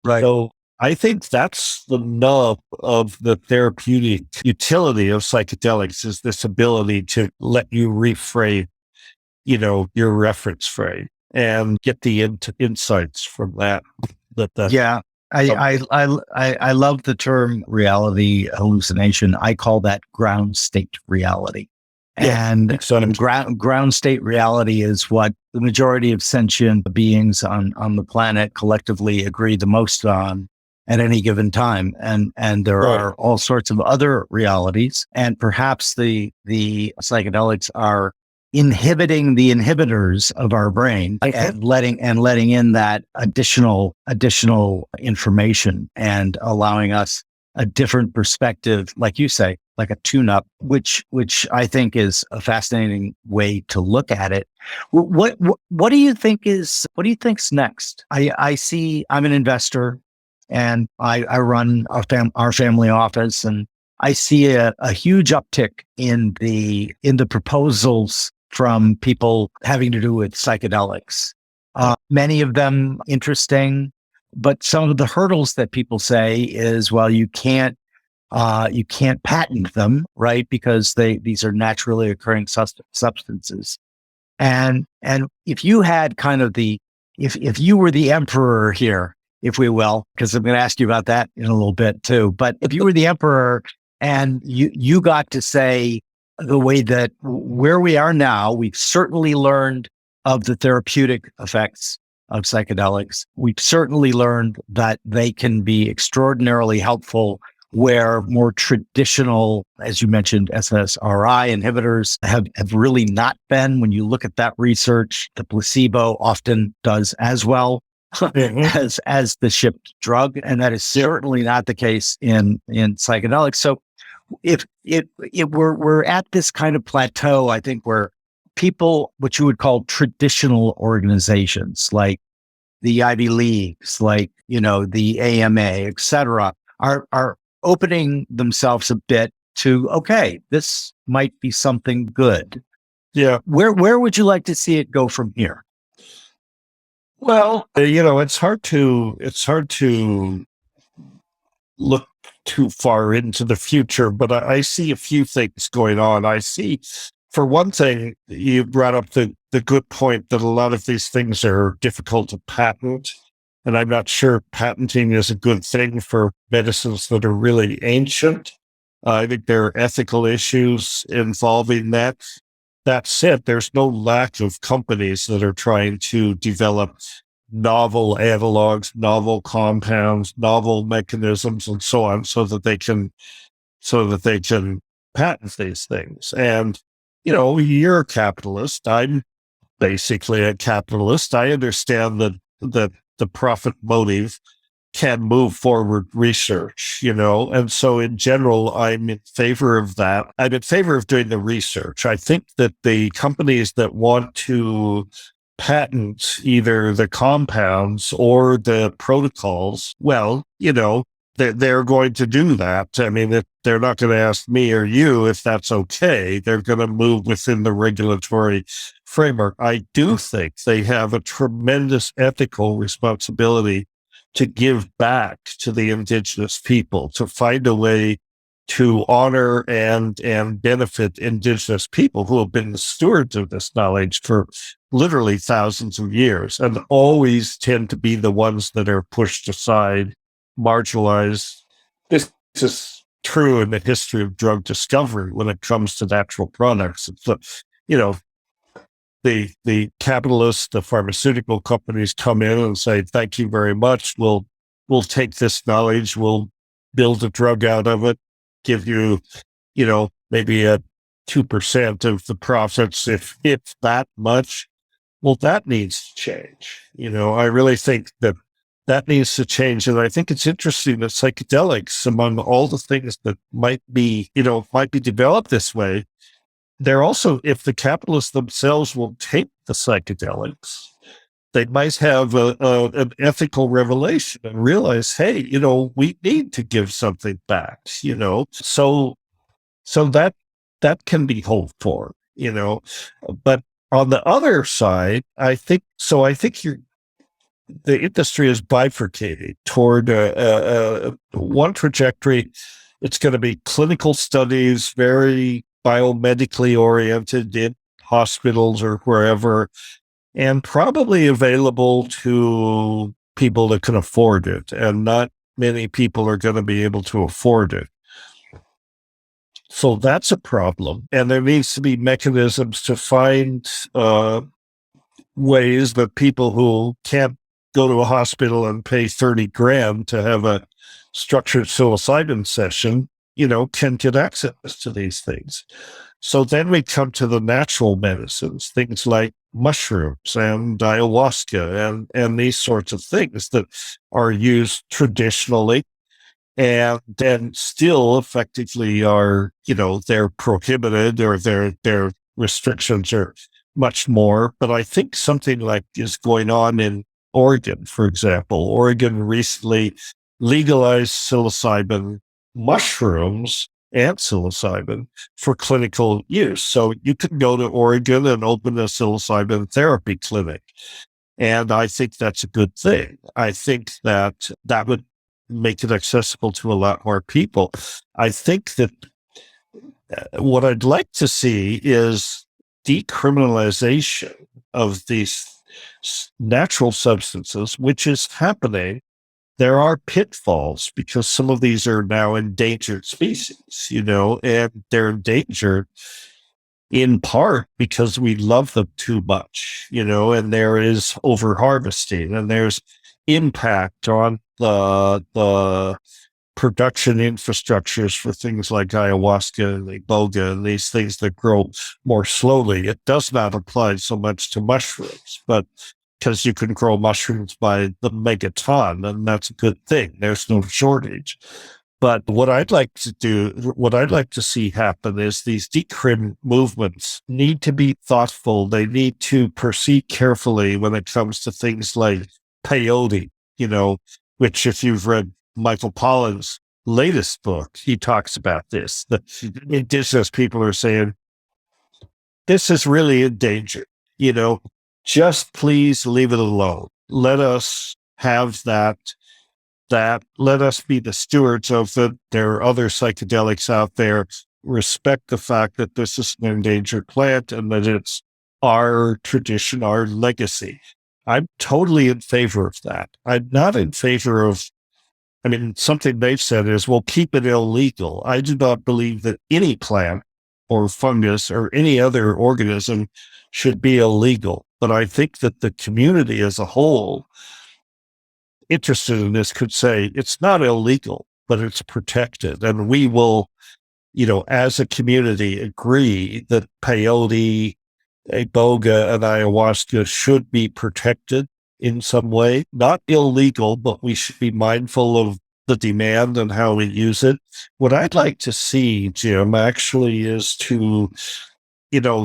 Right. So I think that's the nub of the therapeutic utility of psychedelics, is this ability to let you reframe, your reference frame and get the insights from that. Yeah. I love the term reality hallucination. I call that ground state reality. Yeah, and ground state reality is what the majority of sentient beings on the planet collectively agree the most on at any given time. And there Right. are all sorts of other realities. And perhaps the psychedelics are inhibiting the inhibitors of our brain and letting in that additional information and allowing us a different perspective, like you say, like a tune-up, which I think is a fascinating way to look at it. What do you think think's next? I see. I'm an investor, and I run our family office, and I see a huge uptick in the proposals from people having to do with psychedelics. Many of them interesting, but some of the hurdles that people say is, well, you can't patent them, right? Because these are naturally occurring substances. And if you had kind of if you were the emperor here, if we will, because I'm going to ask you about that in a little bit too, but if you were the emperor and you got to say the way that where we are now, we've certainly learned of the therapeutic effects of psychedelics. We've certainly learned that they can be extraordinarily helpful where more traditional, as you mentioned, SSRI inhibitors have really not been. When you look at that research, the placebo often does as well as the shipped drug. And that is certainly not the case in psychedelics. So if we're at this kind of plateau, I think, where people, what you would call traditional organizations like the Ivy Leagues, like, the AMA, et cetera, are opening themselves a bit to, okay, this might be something good. Yeah. Where would you like to see it go from here? Well, it's hard to look too far into the future, but I see a few things going on. I see, for one thing, you brought up the good point that a lot of these things are difficult to patent. And I'm not sure patenting is a good thing for medicines that are really ancient. I think there are ethical issues involving that. That said, there's no lack of companies that are trying to develop novel analogs, novel compounds, novel mechanisms, and so on, so that they can patent these things. And, you're a capitalist. I'm basically a capitalist. I understand that the profit motive can move forward research, and so in general, I'm in favor of that. I'm in favor of doing the research. I think that the companies that want to patent either the compounds or the protocols, well, they're going to do that. I mean, they're not going to ask me or you if that's okay. They're going to move within the regulatory framework. I do think they have a tremendous ethical responsibility to give back to the indigenous people, to find a way to honor and benefit indigenous people who have been the stewards of this knowledge for literally thousands of years, and always tend to be the ones that are pushed aside, marginalized. This is true in the history of drug discovery when it comes to natural products. It's the capitalists, the pharmaceutical companies come in and say, thank you very much. We'll take this knowledge. We'll build a drug out of it, give you, maybe a 2% of the profits, if that much. Well, that needs to change. I really think that needs to change. And I think it's interesting that psychedelics, among all the things that might be developed this way, they're also, if the capitalists themselves will take the psychedelics, they might have an ethical revelation and realize, hey, we need to give something back, so that can be hoped for, but on the other side, I think the industry is bifurcating toward one trajectory. It's going to be clinical studies, very biomedically oriented in hospitals or wherever, and probably available to people that can afford it. And not many people are going to be able to afford it. So that's a problem. And there needs to be mechanisms to find ways that people who can't go to a hospital and pay 30 grand to have a structured psilocybin session, can get access to these things. So then we come to the natural medicines, things like mushrooms and ayahuasca and these sorts of things that are used traditionally and then still effectively are, they're prohibited, or their restrictions are much more. But I think something like is going on in Oregon, for example. Oregon recently legalized psilocybin mushrooms and psilocybin for clinical use. So you can go to Oregon and open a psilocybin therapy clinic. And I think that's a good thing. I think that would make it accessible to a lot more people. I think that what I'd like to see is decriminalization of these natural substances, which is happening. There are pitfalls because some of these are now endangered species, and they're endangered in part because we love them too much, and there is over harvesting, and there's impact on the production infrastructures for things like ayahuasca and iboga and these things that grow more slowly. It does not apply so much to mushrooms, but because you can grow mushrooms by the megaton, and that's a good thing. There's no shortage. But what I'd like to see happen is these decrim movements need to be thoughtful. They need to proceed carefully when it comes to things like peyote, which, if you've read Michael Pollan's latest book, he talks about this. The indigenous people are saying, this is really endangered, just please leave it alone. Let us have that, let us be the stewards of it. There are other psychedelics out there. Respect the fact that this is an endangered plant and that it's our tradition, our legacy. I'm totally in favor of that. I'm not in favor of, something they've said is, well, keep it illegal. I do not believe that any plant or fungus or any other organism should be illegal. But I think that the community as a whole interested in this could say it's not illegal, but it's protected. And we will, as a community, agree that peyote, iboga, and ayahuasca should be protected in some way. Not illegal, but we should be mindful of the demand and how we use it. What I'd like to see, Jim, actually is to,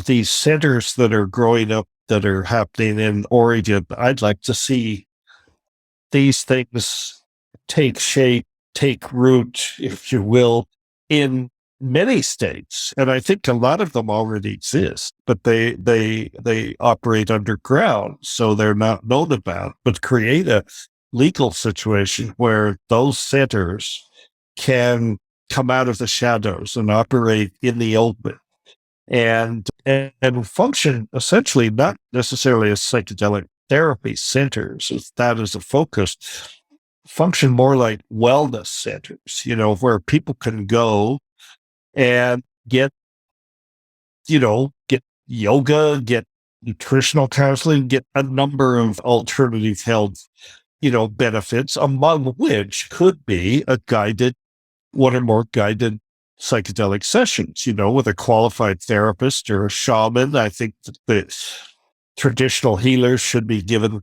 these centers that are growing up, that are happening in Oregon, I'd like to see these things take shape, take root, if you will, in many states. And I think a lot of them already exist, but they operate underground, so they're not known about. But create a legal situation where those centers can come out of the shadows and operate in the open and function essentially not necessarily as psychedelic therapy centers, if that is a focus, function more like wellness centers, where people can go and get yoga, get nutritional counseling, get a number of alternative health, benefits, among which could be one or more guided psychedelic sessions, with a qualified therapist or a shaman. I think that traditional healers should be given,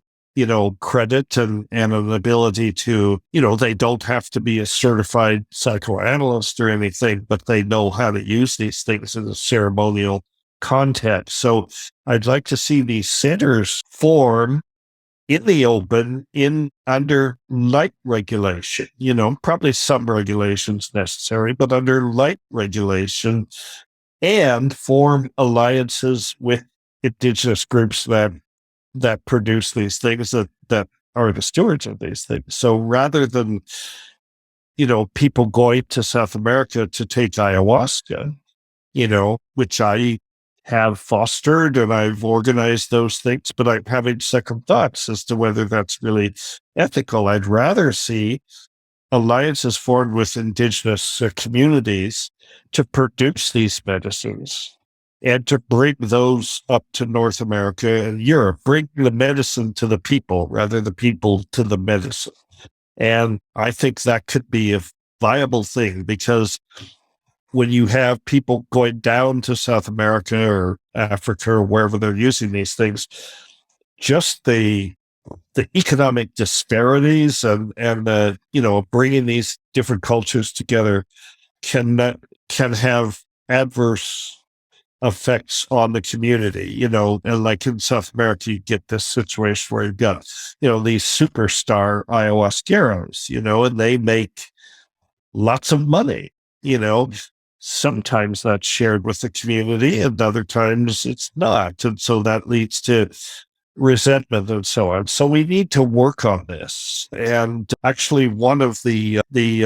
credit and an ability to, they don't have to be a certified psychoanalyst or anything, but they know how to use these things in a ceremonial context. So I'd like to see these centers form in the open, under light regulation, probably some regulations necessary, but under light regulation, and form alliances with indigenous groups that produce these things, that are the stewards of these things. So rather than, people going to South America to take ayahuasca, which I have fostered and I've organized those things, but I'm having second thoughts as to whether that's really ethical. I'd rather see alliances formed with indigenous communities to produce these medicines and to bring those up to North America and Europe, bring the medicine to the people rather than the people to the medicine. And I think that could be a viable thing, because when you have people going down to South America or Africa or wherever they're using these things, just the economic disparities and bringing these different cultures together can have adverse effects on the community, and like in South America, you get this situation where you've got, these superstar ayahuasqueros, and they make lots of money, Sometimes that's shared with the community and other times it's not. And so that leads to resentment and so on. So we need to work on this. And actually one of the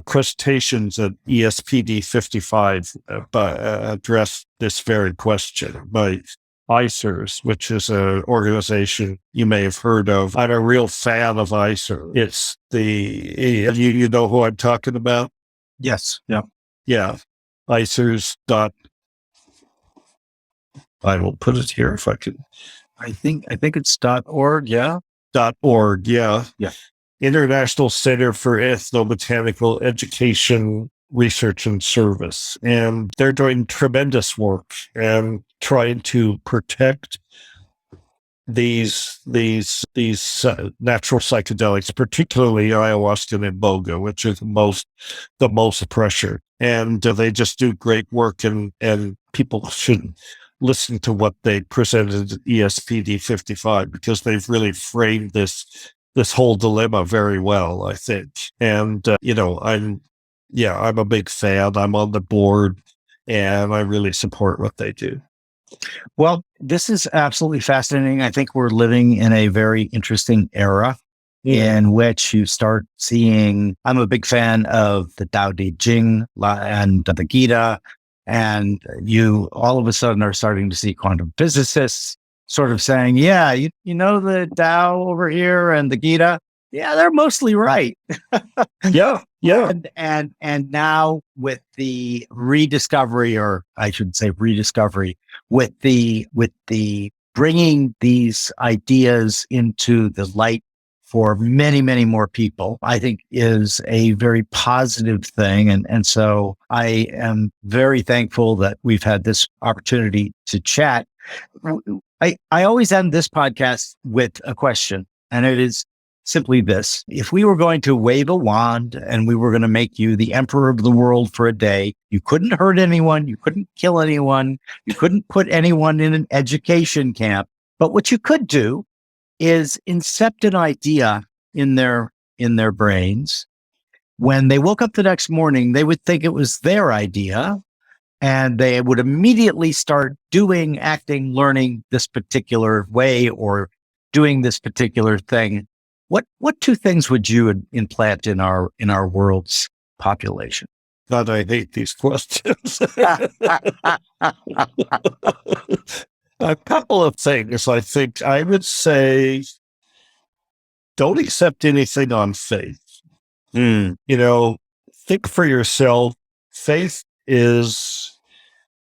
presentations at ESPD 55 addressed this very question by ICERS, which is an organization you may have heard of. I'm a real fan of ICERS. It's you know who I'm talking about? Yes. Yeah. Yeah. ICERS. I will put it here if I can. I think it's .org. Yeah. .org. Yeah. Yeah. International Center for Ethnobotanical Education, Research and Service. And they're doing tremendous work and trying to protect these natural psychedelics, particularly ayahuasca and iboga, which are the most pressured. And they just do great work, and people should listen to what they presented at ESPD 55, because they've really framed this whole dilemma very well, I think. And I'm a big fan. I'm on the board, and I really support what they do. Well, this is absolutely fascinating. I think we're living in a very interesting era in which you start seeing, I'm a big fan of the Tao Te Ching and the Gita, and you all of a sudden are starting to see quantum physicists sort of saying, yeah, you know the Tao over here and the Gita? Yeah, they're mostly right. Yeah. And now with the rediscovery, or I should say rediscovery, with the bringing these ideas into the light for many, many more people, I think is a very positive thing. And so I am very thankful that we've had this opportunity to chat. I always end this podcast with a question, and it is simply this. If we were going to wave a wand and we were going to make you the emperor of the world for a day, you couldn't hurt anyone, you couldn't kill anyone, you couldn't put anyone in an education camp. But what you could do is incept an idea in their brains. When they woke up the next morning, they would think it was their idea, and they would immediately start doing, acting, learning this particular way or doing this particular thing. What two things would you implant in our world's population? God, I hate these questions. A couple of things. I think I would say, don't accept anything on faith. Think for yourself. Faith is,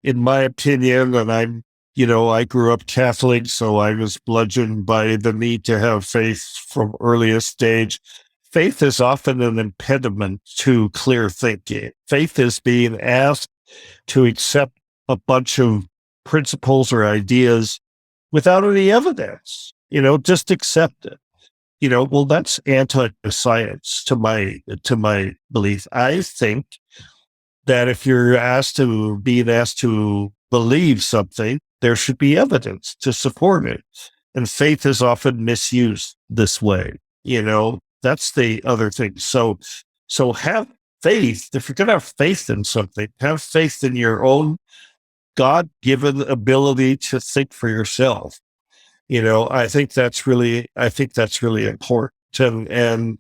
in my opinion, and I grew up Catholic, so I was bludgeoned by the need to have faith from earliest stage. Faith is often an impediment to clear thinking. Faith is being asked to accept a bunch of principles or ideas without any evidence, just accept it. Well, that's anti-science to my belief. I think that if you're being asked to believe something, there should be evidence to support it. And faith is often misused this way. That's the other thing. So have faith. If you're going to have faith in something, have faith in your own God-given ability to think for yourself. I think that's really important. And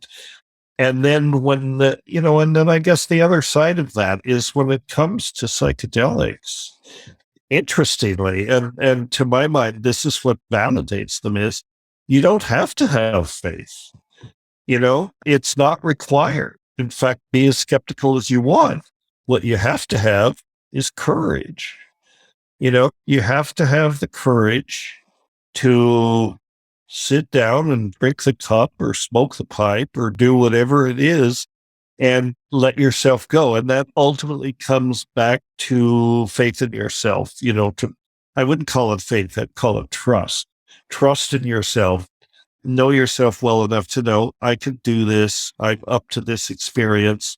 then and then I guess the other side of that is when it comes to psychedelics, interestingly, and to my mind, this is what validates them, is you don't have to have faith. It's not required. In fact, be as skeptical as you want. What you have to have is courage. You have to have the courage to sit down and drink the cup or smoke the pipe or do whatever it is and let yourself go. And that ultimately comes back to faith in yourself. I wouldn't call it faith, I'd call it trust. Trust in yourself. Know yourself well enough to know, I can do this. I'm up to this experience,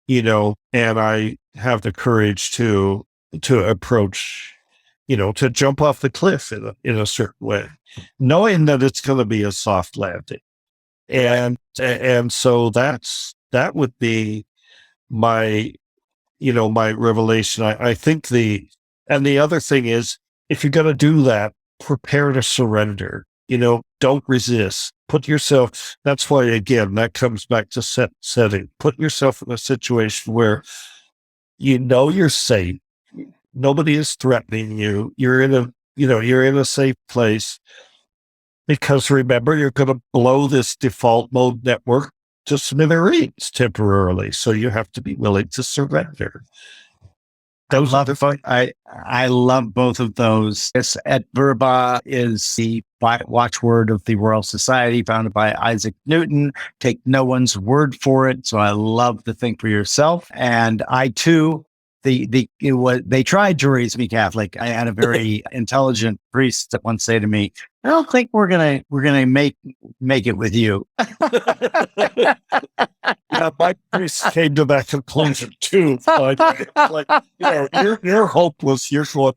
and I have the courage to approach, to jump off the cliff in a certain way, knowing that it's going to be a soft landing. And so that would be my revelation. I think the other thing is, if you're going to do that, prepare to surrender. Don't resist. Put yourself, that's why, again, that comes back to setting. Put yourself in a situation where you're safe. Nobody is threatening you. You're in a safe place, because remember, you're going to blow this default mode network to smithereens temporarily. So you have to be willing to surrender. I love both of those. This et verba is the watchword of the Royal Society, founded by Isaac Newton. Take no one's word for it. So I love to think for yourself. And I too, they tried to raise me Catholic. I had a very intelligent priest that once say to me, "I don't think we're gonna make it with you." Yeah, my priest came to that conclusion too. You're hopeless. You're what?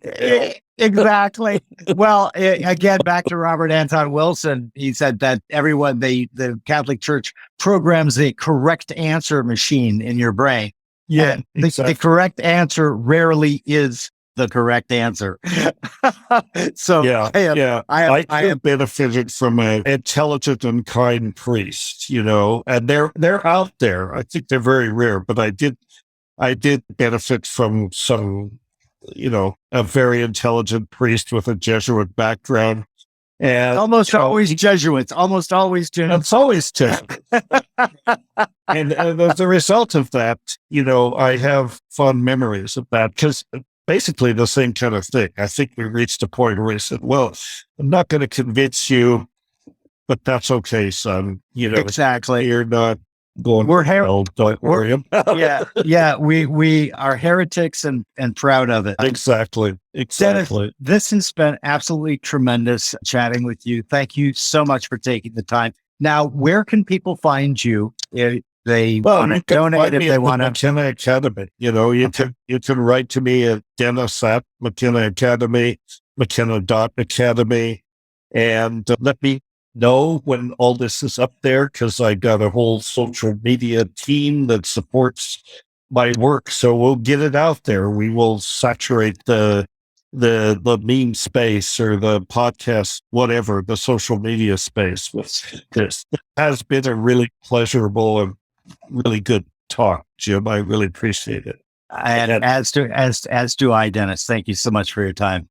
Exactly. Well, again, back to Robert Anton Wilson. He said that the Catholic Church programs the correct answer machine in your brain. Yeah, exactly. The correct answer rarely is the correct answer. So I have benefited from an intelligent and kind priest, and they're out there. I think they're very rare, but I did benefit from some, a very intelligent priest with a Jesuit background. And always Jesuits. It's always Jesuits. And as a result of that, I have fond memories of that, because basically the same kind of thing. I think we reached a point where he said, "Well, I'm not going to convince you, but that's okay, son. Exactly. You're not going to hell. Don't worry about it." Yeah. We are heretics and proud of it. Exactly. Dennis, this has been absolutely tremendous chatting with you. Thank you so much for taking the time. Now, where can people find you if they want to donate, if they want to? McKenna Academy. You can write to me at Dennis at McKenna Academy, McKenna.academy, and let me know when all this is up there, because I got a whole social media team that supports my work. So we'll get it out there. We will saturate the meme space or the podcast, whatever, the social media space with this. It has been a really pleasurable and really good talk, Jim. I really appreciate it. And as do I, Dennis. Thank you so much for your time.